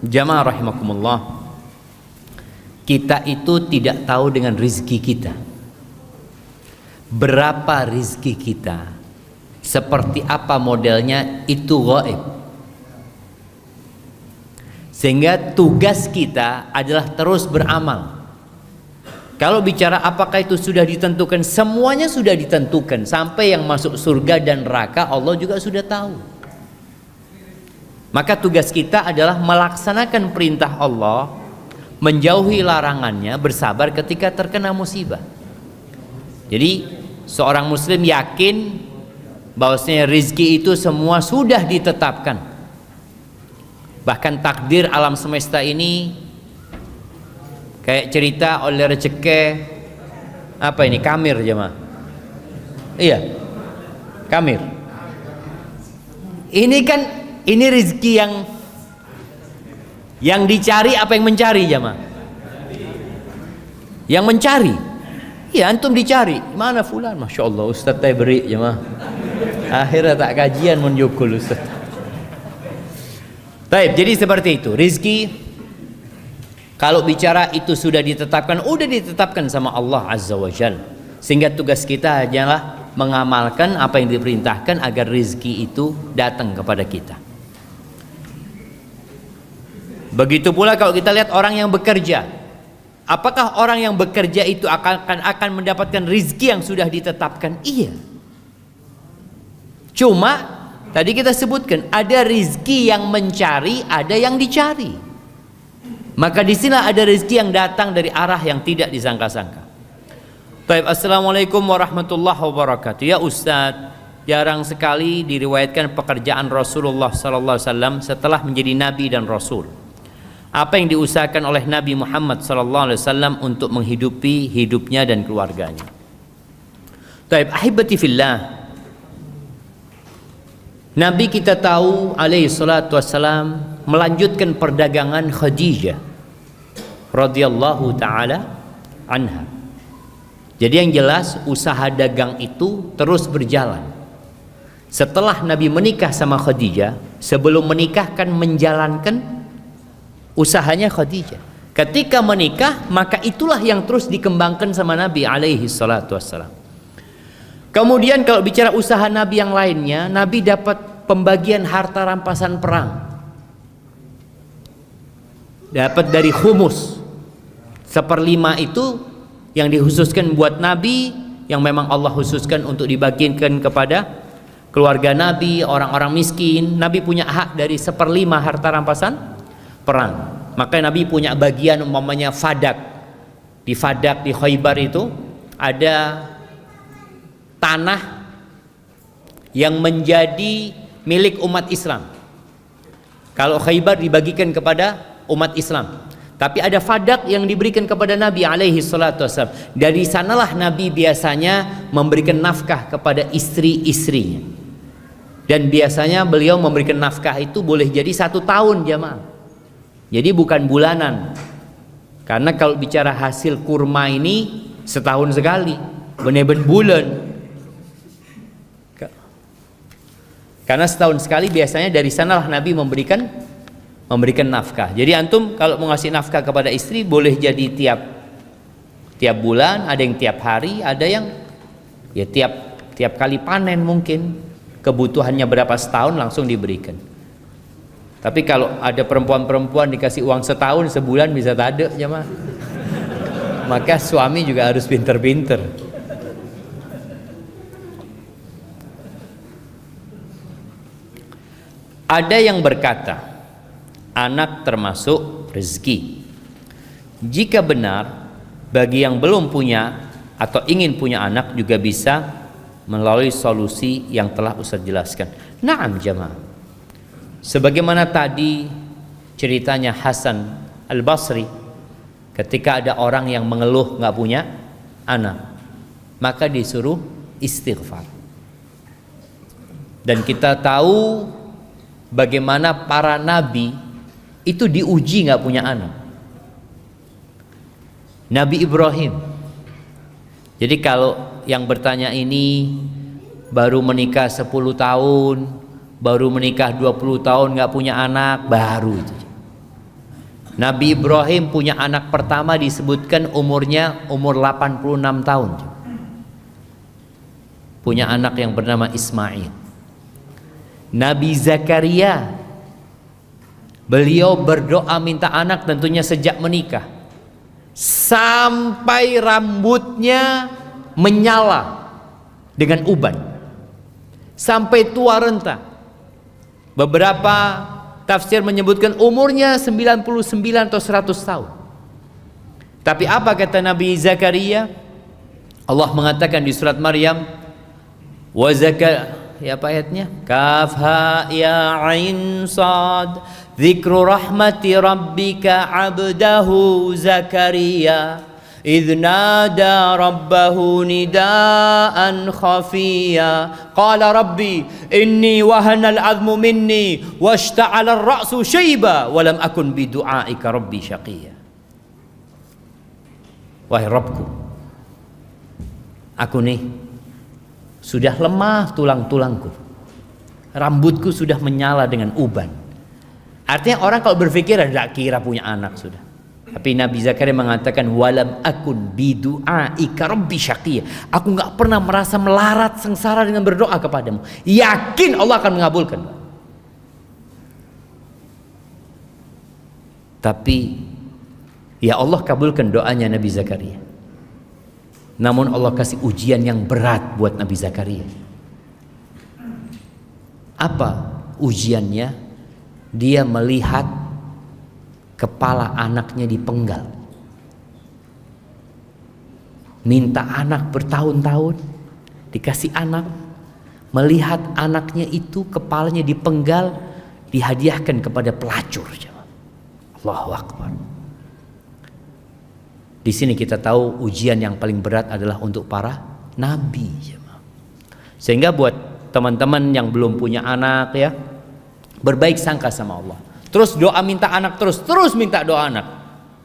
Jamaah rahimakumullah, kita itu tidak tahu dengan rizki kita. Berapa rizki kita, seperti apa modelnya, itu gaib. Sehingga tugas kita adalah terus beramal. Kalau bicara apakah itu sudah ditentukan, semuanya sudah ditentukan. Sampai yang masuk surga dan neraka Allah juga sudah tahu. Maka tugas kita adalah melaksanakan perintah Allah, menjauhi larangannya, bersabar ketika terkena musibah. Jadi seorang muslim yakin bahwasanya rezeki itu semua sudah ditetapkan. Bahkan takdir alam semesta ini kayak cerita oleh rezeki apa ini, kamir jemaah. Iya, kamir. Ini kan, ini rezeki yang Yang dicari apa yang mencari jamaah? Yang mencari. Ya antum dicari. Mana fulan? Masya Allah Ustaz saya beri jamaah. Akhirnya tak kajian menjukul Ustaz. Baik, jadi seperti itu. Rizki kalau bicara itu sudah ditetapkan sama Allah Azza wa Jalla. Sehingga tugas kita hanyalah mengamalkan apa yang diperintahkan agar rizki itu datang kepada kita. Begitu pula kalau kita lihat orang yang bekerja, apakah orang yang bekerja itu akan mendapatkan rizki yang sudah ditetapkan? Iya. Cuma tadi kita sebutkan ada rizki yang mencari, ada yang dicari. Maka di sini ada rizki yang datang dari arah yang tidak disangka-sangka. Baik, assalamualaikum warahmatullahi wabarakatuh. Ya Ustaz, jarang sekali diriwayatkan pekerjaan Rasulullah SAW setelah menjadi Nabi dan Rasul. Apa yang diusahakan oleh Nabi Muhammad SAW untuk menghidupi hidupnya dan keluarganya? Baik, ahibati fillah. Nabi kita tahu alaihi salatu wassalam melanjutkan perdagangan Khadijah radhiyallahu taala anha. Jadi yang jelas usaha dagang itu terus berjalan. Setelah Nabi menikah sama Khadijah, sebelum menikah kan menjalankan usahanya Khadijah. Ketika menikah maka itulah yang terus dikembangkan sama Nabi alaihi salatu wassalam. Kemudian kalau bicara usaha Nabi yang lainnya, Nabi dapat pembagian harta rampasan perang. Dapat dari khumus. 1/5 itu yang dikhususkan buat Nabi, yang memang Allah khususkan untuk dibagikan kepada keluarga Nabi, orang-orang miskin. Nabi punya hak dari 1/5 harta rampasan perang. Maka Nabi punya bagian umpamanya Fadak. Di Fadak di Khaybar itu ada tanah yang menjadi milik umat Islam. Kalau Khaybar dibagikan kepada umat Islam, tapi ada Fadak yang diberikan kepada Nabi alaihi salatu wassalam. Dari sanalah Nabi biasanya memberikan nafkah kepada istri-istrinya. Dan biasanya beliau memberikan nafkah itu boleh jadi 1 tahun jamaah. Jadi bukan bulanan. Karena kalau bicara hasil kurma ini setahun sekali, benar-benar bulan. Karena setahun sekali biasanya dari sanalah Nabi memberikan nafkah. Jadi antum kalau mau ngasih nafkah kepada istri boleh jadi tiap bulan, ada yang tiap hari, ada yang ya tiap kali panen mungkin. Kebutuhannya berapa setahun langsung diberikan. Tapi kalau ada perempuan-perempuan dikasih uang setahun, sebulan bisa tade ya mah. Maka suami juga harus pinter-pinter. Ada yang berkata, anak termasuk rezeki. Jika benar, bagi yang belum punya atau ingin punya anak juga bisa melalui solusi yang telah Ustaz jelaskan. Naam jamaah. Sebagaimana tadi ceritanya Hasan Al-Basri, ketika ada orang yang mengeluh nggak punya anak, maka disuruh istighfar. Dan kita tahu bagaimana para nabi itu diuji nggak punya anak. Nabi Ibrahim. Jadi kalau yang bertanya ini baru menikah 10 tahun, baru menikah 20 tahun nggak punya anak, baru itu. Nabi Ibrahim punya anak pertama disebutkan umurnya umur 86 tahun. Punya anak yang bernama Ismail. Nabi Zakaria, beliau berdoa minta anak tentunya sejak menikah sampai rambutnya menyala dengan uban, sampai tua renta. Beberapa tafsir menyebutkan umurnya 99 atau 100 tahun. Tapi apa kata Nabi Zakaria? Allah mengatakan di surat Maryam, wa ya apa ayatnya? Kaf ha ya ain sad dzikru rahmati rabbika abdahu Zakaria إذ نادى ربه نداء خفيا قال ربي إني وهن العظم مني واشتعل الرأس شيبا ولم أكن بدعائك ربي شقيا. Wahai Rabbku, aku nih sudah lemah tulang-tulangku, rambutku sudah menyala dengan uban. Artinya orang kalau berpikir tidak kira punya anak sudah. Tapi Nabi Zakaria mengatakan walam akun bidu'aika rabbi syaqiyya. Aku enggak pernah merasa melarat sengsara dengan berdoa kepadamu. Yakin Allah akan mengabulkan. Tapi ya Allah kabulkan doanya Nabi Zakaria. Namun Allah kasih ujian yang berat buat Nabi Zakaria. Apa ujiannya? Dia melihat kepala anaknya dipenggal. Minta anak bertahun-tahun, dikasih anak. Melihat anaknya itu kepalanya dipenggal, dihadiahkan kepada pelacur. Allahu Akbar. Di sini kita tahu ujian yang paling berat adalah untuk para nabi. Sehingga buat teman-teman yang belum punya anak ya, berbaik sangka sama Allah. Terus doa minta anak, terus minta doa anak.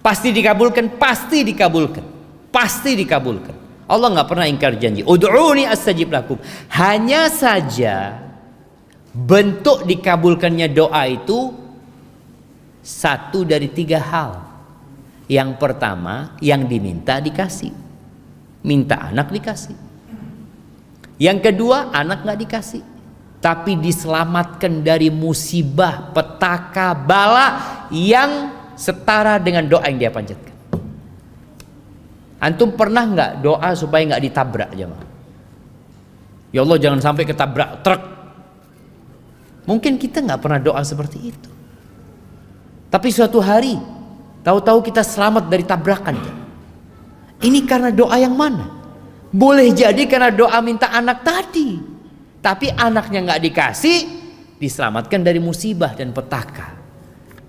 Pasti dikabulkan, pasti dikabulkan. Pasti dikabulkan. Allah nggak pernah ingkar janji. Ud'uni astajib lakum. Hanya saja bentuk dikabulkannya doa itu satu dari 3 hal. Yang pertama, yang diminta dikasih. Minta anak dikasih. Yang kedua, anak nggak dikasih. Tapi diselamatkan dari musibah, petaka, bala yang setara dengan doa yang dia panjatkan. Antum pernah nggak doa supaya nggak ditabrak jemaah? Ya Allah jangan sampai ketabrak truk. Mungkin kita nggak pernah doa seperti itu. Tapi suatu hari, tahu-tahu kita selamat dari tabrakan. Ini karena doa yang mana? Boleh jadi karena doa minta anak tadi. Tapi anaknya nggak dikasih, diselamatkan dari musibah dan petaka.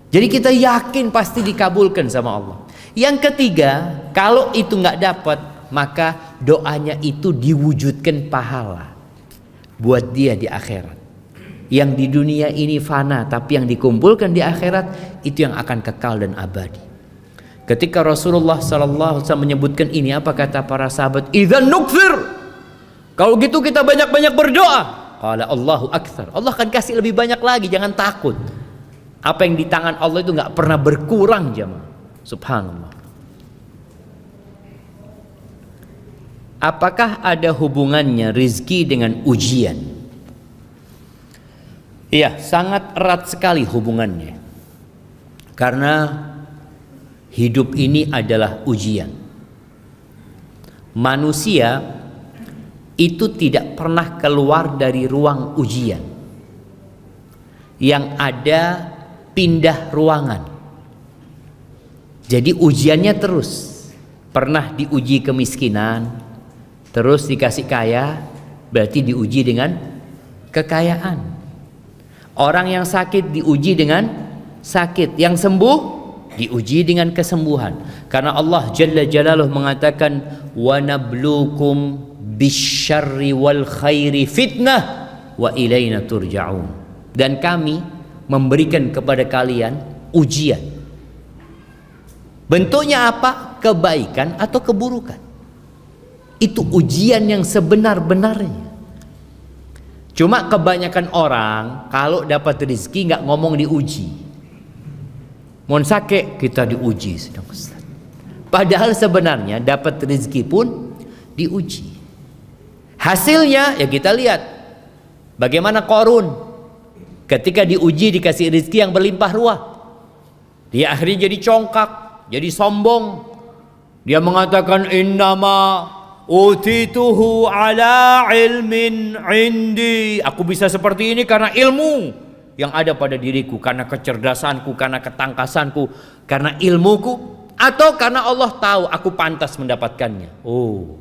Jadi kita yakin pasti dikabulkan sama Allah. Yang ketiga, kalau itu nggak dapat, maka doanya itu diwujudkan pahala buat dia di akhirat. Yang di dunia ini fana, tapi yang dikumpulkan di akhirat itu yang akan kekal dan abadi. Ketika Rasulullah SAW menyebutkan ini, apa kata para sahabat? Idzan nukfir. Kalau gitu kita banyak-banyak berdoa. Qala Allahu aktsar. Allah akan kasih lebih banyak lagi, jangan takut. Apa yang di tangan Allah itu nggak pernah berkurang jemaah. Subhanallah. Apakah ada hubungannya rizki dengan ujian? Iya, sangat erat sekali hubungannya. Karena hidup ini adalah ujian. Manusia itu tidak pernah keluar dari ruang ujian. Yang ada pindah ruangan. Jadi ujiannya terus. Pernah diuji kemiskinan, terus dikasih kaya, berarti diuji dengan kekayaan. Orang yang sakit diuji dengan sakit, yang sembuh diuji dengan kesembuhan. Karena Allah Jalla Jalaluhu mengatakan wa nabluukum bisyarri wal khairi fitnah wa ilaina turja'un. Dan kami memberikan kepada kalian ujian. Bentuknya apa? Kebaikan atau keburukan. Itu ujian yang sebenar-benarnya. Cuma kebanyakan orang kalau dapat rezeki nggak ngomong diuji. Mohon sakit kita diuji sedang Ustaz. Padahal sebenarnya dapat rezeki pun diuji. Hasilnya ya kita lihat bagaimana Qarun ketika diuji dikasih rezeki yang berlimpah ruah. Dia akhirnya jadi congkak, jadi sombong. Dia mengatakan innama utituhu ala ilmin indi. Aku bisa seperti ini karena ilmu yang ada pada diriku, karena kecerdasanku, karena ketangkasanku, karena ilmuku, atau karena Allah tahu aku pantas mendapatkannya. Oh,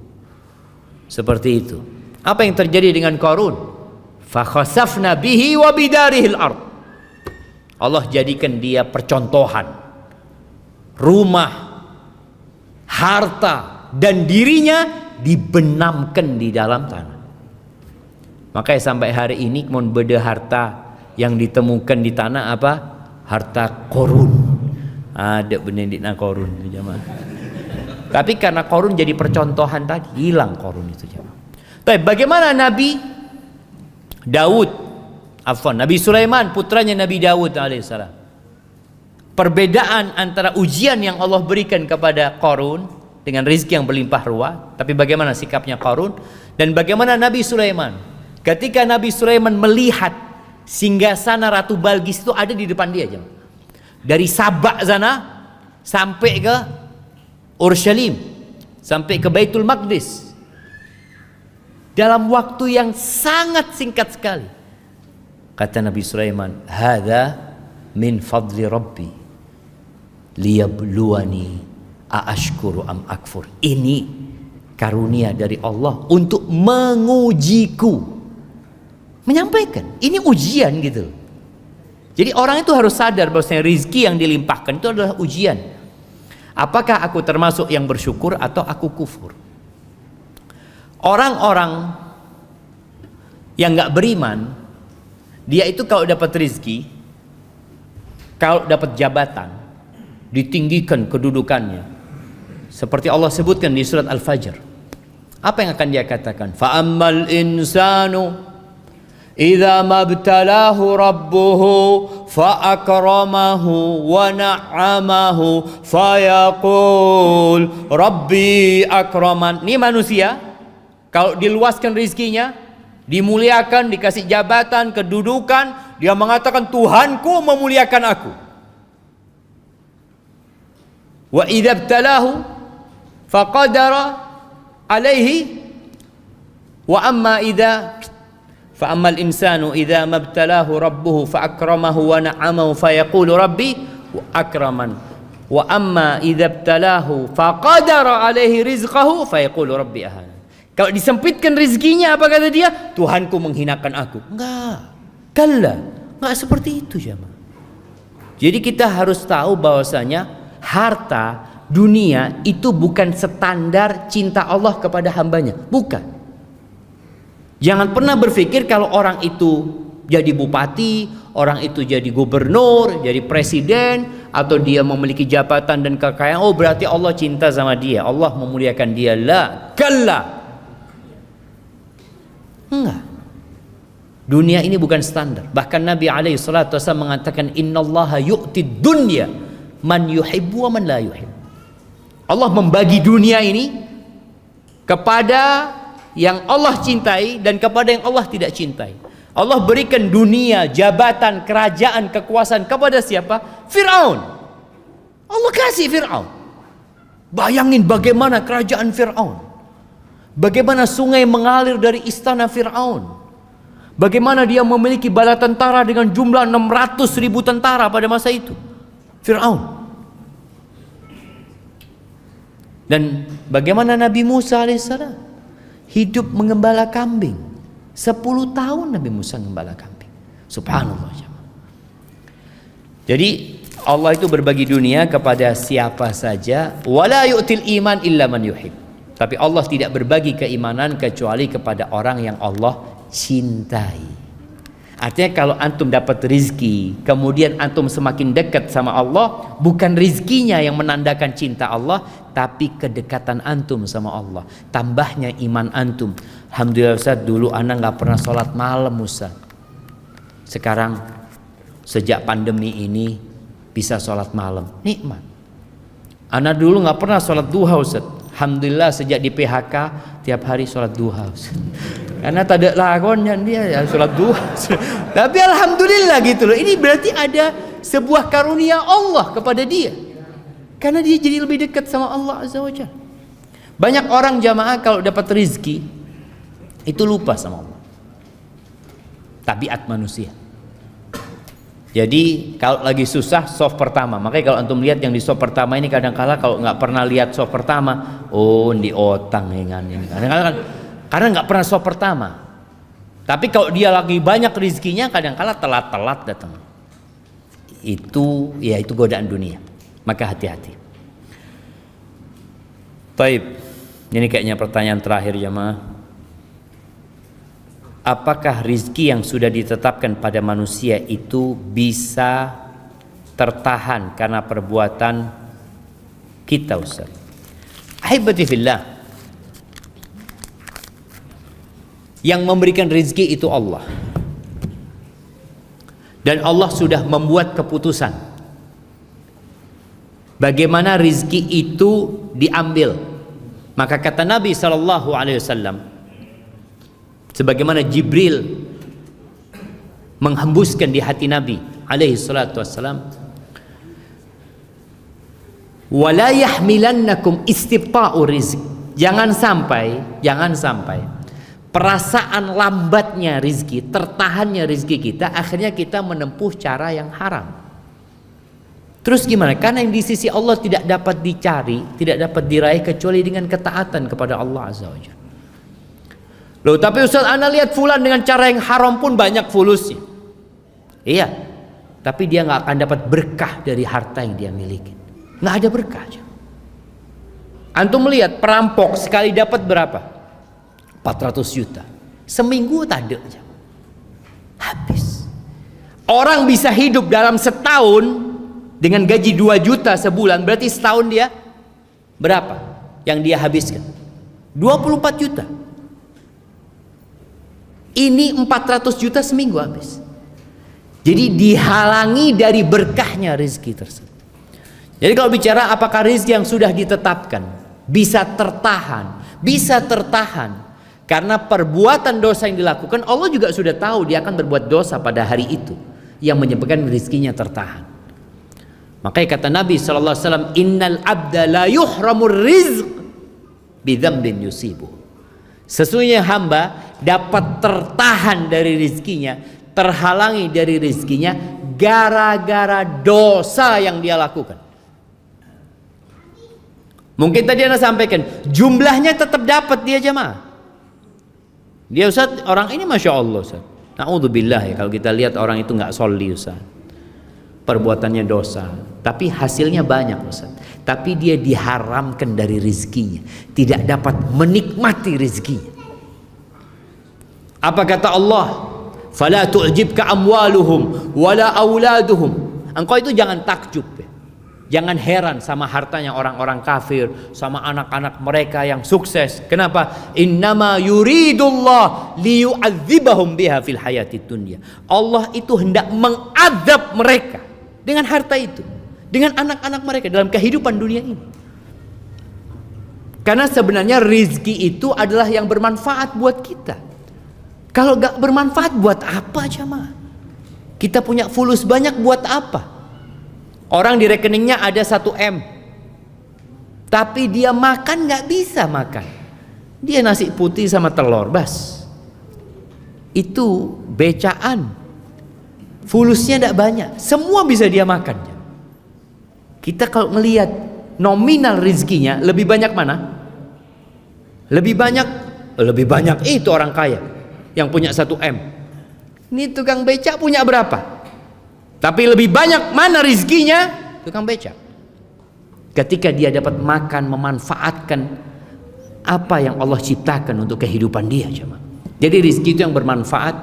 seperti itu. Apa yang terjadi dengan Qarun? Fa khasafna bihi wa bidarihil ard. Allah jadikan dia percontohan, rumah, harta dan dirinya dibenamkan di dalam tanah. Makanya sampai hari ini mon beda harta yang ditemukan di tanah apa? Harta korun. Ada benedikna korun jemaah. Tapi karena korun jadi percontohan tadi, hilang korun itu jemaah. Tapi bagaimana Nabi Nabi Sulaiman putranya Nabi Daud alaihissalam. Perbedaan antara ujian yang Allah berikan kepada Qarun dengan rezeki yang berlimpah ruah, tapi bagaimana sikapnya Qarun, dan bagaimana Nabi Sulaiman ketika Nabi Sulaiman melihat singgasana Ratu Balqis itu ada di depan dia jemaah. Dari Sabak sana sampai ke Urshalim, sampai ke Baitul Maqdis dalam waktu yang sangat singkat sekali. Kata Nabi Sulaiman, "Hadza min fadli Rabbi liyabluwani aashkuru am akfur." Ini karunia dari Allah untuk mengujiku. Menyampaikan, ini ujian gitu. Jadi orang itu harus sadar bahwasanya rizki yang dilimpahkan itu adalah ujian. Apakah aku termasuk yang bersyukur atau aku kufur? Orang-orang yang nggak beriman, dia itu kalau dapat rizki, kalau dapat jabatan, ditinggikan kedudukannya. Seperti Allah sebutkan di surat Al-Fajr. Apa yang akan dia katakan? Fa'ammal insanu idza mabtalahu rabbuhu fa'akramahu wa na'amahu fayaqul rabbi akraman. Ini manusia kalau diluaskan rizkinya, dimuliakan, dikasih jabatan, kedudukan, dia mengatakan Tuhanku memuliakan aku. Wa idza ibtalahu faqadara alaihi wa amma idza fa ammal insanu idza mabtalahu rabbuhu fa akramahu wa na'amahu fayaqulu rabbi akraman wa amma idza ibtalahu faqadara alaihi rizqahu fayaqulu rabbi ahana. Kalau disempitkan rezekinya, apa kata dia? Tuhanku menghinakan aku. Enggak. Kalla. Enggak seperti itu jemaah. Jadi kita harus tahu bahwasanya harta dunia itu bukan standar cinta Allah kepada hambanya. Bukan. Jangan pernah berpikir kalau orang itu jadi bupati, orang itu jadi gubernur, jadi presiden, atau dia memiliki jabatan dan kekayaan, oh berarti Allah cinta sama dia, Allah memuliakan dia. La. Kalla. Enggak. Dunia ini bukan standar. Bahkan Nabi SAW mengatakan innallaha yu'tid dunya man yuhibbu wa man la yuhib. Allah membagi dunia ini kepada yang Allah cintai dan kepada yang Allah tidak cintai. Allah berikan dunia, jabatan, kerajaan, kekuasaan kepada siapa? Fir'aun. Allah kasih Fir'aun. Bayangin bagaimana kerajaan Fir'aun. Bagaimana sungai mengalir dari istana Fir'aun. Bagaimana dia memiliki bala tentara dengan jumlah 600.000 tentara pada masa itu. Fir'aun. Dan bagaimana Nabi Musa alaihissalam hidup mengembala kambing. 10 tahun Nabi Musa mengembala kambing. Subhanallah. Jadi Allah itu berbagi dunia kepada siapa saja. Wala yu'til iman illa man yuhib. Tapi Allah tidak berbagi keimanan kecuali kepada orang yang Allah cintai. Artinya kalau antum dapat rizki, kemudian antum semakin dekat sama Allah, bukan rizkinya yang menandakan cinta Allah, tapi kedekatan antum sama Allah. Tambahnya iman antum. Alhamdulillah Ustaz, dulu anak gak pernah sholat malam Ustaz. Sekarang sejak pandemi ini bisa sholat malam. Nikmat. Anak dulu gak pernah sholat duha Ustaz. Alhamdulillah sejak di PHK tiap hari sholat duha. Karena tak ada lakonnya dia ya sholat duha. Tapi alhamdulillah gitu loh. Ini berarti ada sebuah karunia Allah kepada dia. Karena dia jadi lebih dekat sama Allah Azza wa Jalla. Banyak orang jamaah kalau dapat rizki itu lupa sama Allah. Tabiat manusia. Jadi kalau lagi susah soft pertama. Makanya kalau antum lihat yang di soft pertama ini kadang-kala kalau nggak pernah lihat soft pertama, oh di otang dengan ini. Kadang-kala karena nggak pernah soft pertama. Tapi kalau dia lagi banyak rezekinya kadang-kala telat-telat datang. Itu ya itu godaan dunia. Maka hati-hati. Taib. Ini kayaknya pertanyaan terakhir jemaah. Apakah rizki yang sudah ditetapkan pada manusia itu bisa tertahan karena perbuatan kita, Ustaz? Ahibati fillah, yang memberikan rizki itu Allah. Dan Allah sudah membuat keputusan bagaimana rizki itu diambil. Maka kata Nabi SAW, sebagaimana Jibril menghembuskan di hati Nabi SAW, wala yahmilannakum istibta'u rizq. Jangan sampai perasaan lambatnya rizki, tertahannya rizki kita, akhirnya kita menempuh cara yang haram. Terus gimana? Karena yang di sisi Allah tidak dapat dicari, tidak dapat diraih kecuali dengan ketaatan kepada Allah Azza wa Jalla. Loh, tapi Ustaz, Anda lihat fulan dengan cara yang haram pun banyak fulusnya. Iya, tapi dia nggak akan dapat berkah dari harta yang dia miliki. Nggak ada berkah aja. Antum melihat perampok sekali dapat berapa? 400 juta. Seminggu tak ada aja. Habis. Orang bisa hidup dalam setahun dengan gaji 2 juta sebulan, berarti setahun dia berapa yang dia habiskan? 24 juta. Ini 400 juta seminggu habis. Jadi dihalangi dari berkahnya rezeki tersebut. Jadi kalau bicara apakah rezeki yang sudah ditetapkan bisa tertahan? Bisa tertahan karena perbuatan dosa yang dilakukan. Allah juga sudah tahu dia akan berbuat dosa pada hari itu yang menyebabkan rezekinya tertahan. Makanya kata Nabi SAW, innal abda la yuhramur rizq bidzambin yusibuh. Sesungguhnya hamba dapat tertahan dari rizkinya, terhalangi dari rizkinya gara-gara dosa yang dia lakukan. Mungkin tadi Anda sampaikan jumlahnya tetap dapat dia jemaah. Dia Ustaz, orang ini Masya Allah Ustaz, na'udzubillah ya, kalau kita lihat orang itu nggak sholli Ustaz, perbuatannya dosa, tapi hasilnya banyak Ustaz. Tapi dia diharamkan dari rizkinya, tidak dapat menikmati rizkinya. Apa kata Allah? Fala tu'jibka amwaluhum wala auladuhum. Engkau itu jangan takjub ya. Jangan heran sama hartanya orang-orang kafir, sama anak-anak mereka yang sukses. Kenapa? Innama yuridullah liyu'adzibahum biha fil hayatid dunya. Allah itu hendak mengadab mereka dengan harta itu, dengan anak-anak mereka dalam kehidupan dunia ini. Karena sebenarnya rizki itu adalah yang bermanfaat buat kita. Kalau gak bermanfaat buat apa jemaah? Kita punya fulus banyak buat apa? Orang di rekeningnya ada 1 M, tapi dia makan gak bisa makan. Dia nasi putih sama telur bas. Itu becaan. Fulusnya tidak banyak, semua bisa dia makan. Kita kalau melihat nominal rizkinya, lebih banyak mana? Lebih banyak itu orang kaya yang punya 1 M. Ini tukang becak punya berapa? Tapi lebih banyak mana rizkinya? Tukang becak. Ketika dia dapat makan, memanfaatkan apa yang Allah ciptakan untuk kehidupan dia, jemaah. Jadi rizki itu yang bermanfaat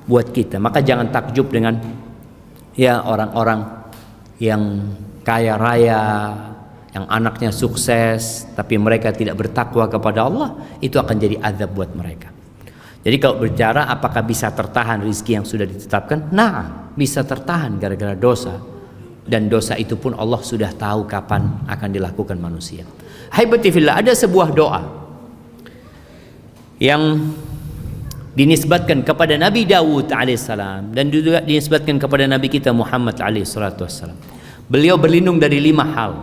buat kita. Maka jangan takjub dengan ya orang-orang yang kaya raya, yang anaknya sukses, tapi mereka tidak bertakwa kepada Allah, itu akan jadi azab buat mereka. Jadi kalau berbicara apakah bisa tertahan rizki yang sudah ditetapkan? Nah, bisa tertahan gara-gara dosa. Dan dosa itu pun Allah sudah tahu kapan akan dilakukan manusia. Haibati fillah, ada sebuah doa yang dinisbatkan kepada Nabi Dawud alaihissalam dan juga dinisbatkan kepada Nabi kita Muhammad alaihissalam. Beliau berlindung dari 5 hal.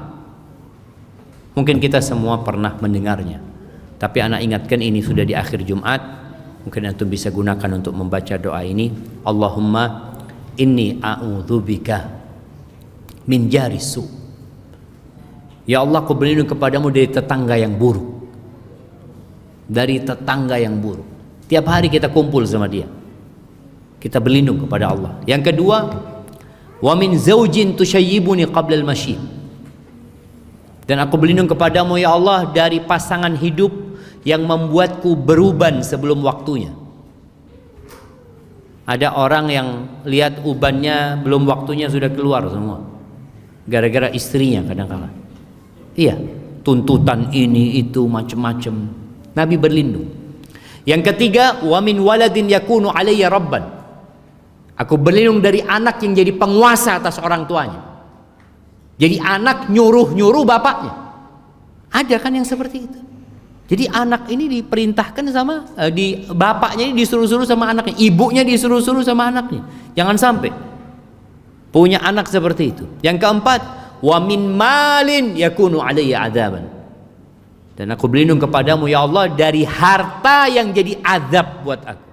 Mungkin kita semua pernah mendengarnya, tapi anak ingatkan ini sudah di akhir Jumat. Mungkin antum bisa gunakan untuk membaca doa ini. Allahumma inni a'udzubika min jarisu. Ya Allah, aku berlindung kepadamu dari tetangga yang buruk. Dari tetangga yang buruk. Tiap hari kita kumpul sama dia, kita berlindung kepada Allah. Yang kedua, wa min zaujin tushayyibuni qabla al-mashi. Dan aku berlindung kepadamu ya Allah dari pasangan hidup yang membuatku beruban sebelum waktunya. Ada orang yang lihat ubannya belum waktunya sudah keluar semua, gara-gara istrinya kadang-kala. Iya, tuntutan ini itu macam-macam. Nabi berlindung. Yang ketiga, wa min waladin yakunu alayya rabban. Aku berlindung dari anak yang jadi penguasa atas orang tuanya. Jadi anak nyuruh-nyuruh bapaknya. Ada kan yang seperti itu. Jadi anak ini diperintahkan sama bapaknya ini disuruh-suruh sama anaknya, ibunya disuruh-suruh sama anaknya. Jangan sampai punya anak seperti itu. Yang keempat, wa min malin yakunu alayya adzaban. Dan aku berlindung kepadamu ya Allah dari harta yang jadi azab buat aku.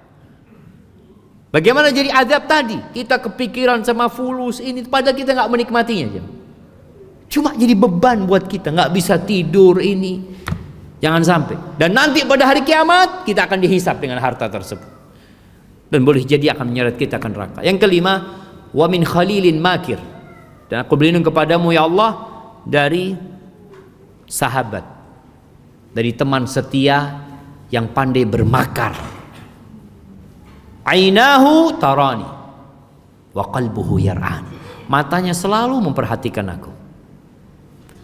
Bagaimana jadi azab tadi? Kita kepikiran sama fulus ini, padahal kita nggak menikmatinya. Cuma jadi beban buat kita, nggak bisa tidur ini. Jangan sampai. Dan nanti pada hari kiamat kita akan dihisap dengan harta tersebut. Dan boleh jadi akan menyeret kita ke neraka. Yang kelima, wa min khalilin makir. Dan aku berlindung kepadamu ya Allah dari sahabat, dari teman setia yang pandai bermakar. Ainahu tarani wa qalbuhu yar'ani. Matanya selalu memperhatikan aku,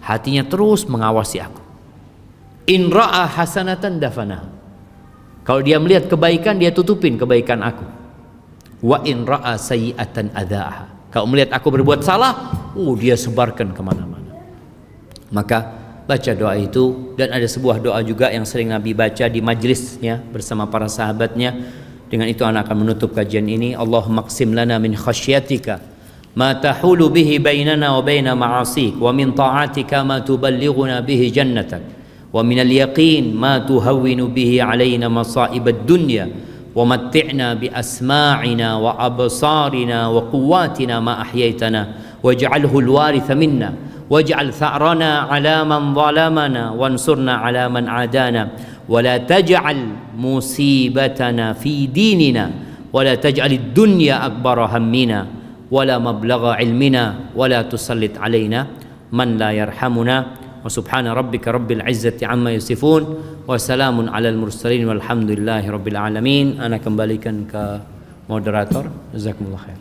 hatinya terus mengawasi aku. In ra'a hasanatan dafana. Kalau dia melihat kebaikan, dia tutupin kebaikan aku. Wa in ra'a sayyi'atan adzaaha. Kalau melihat aku berbuat salah, dia sebarkan kemana-mana. Maka baca doa itu. Dan ada sebuah doa juga yang sering Nabi baca di majlisnya bersama para sahabatnya. Dengan itu anak akan menutup kajian ini. Allahumma qsim lana min khasyatika ma tahulu bihi bainana wa baina ma'asik, wa min ta'atika ma tuballighuna bihi jannatak, wa min al-yaqin ma tuhawwinu bihi alaina masa'ib ad-dunya, wa matti'na bi asma'ina wa absarina wa quwwatina ma ahyaytana waj'alhu al-waritha minna waj'al tha'rana 'ala man zalamana wansurna 'ala man 'adana wa la taj'al musibatana fi dinina wa la taj'al ad-dunya akbara hammina wa la mablagha 'ilmina wa la tusallit 'alaina man la yarhamuna. Wa subhana rabbika rabbil izzati amma yasifun wa salamun alal mursalin walhamdulillahi rabbil alamin. Ana kembalikan ke moderator. Jazakumullah khair.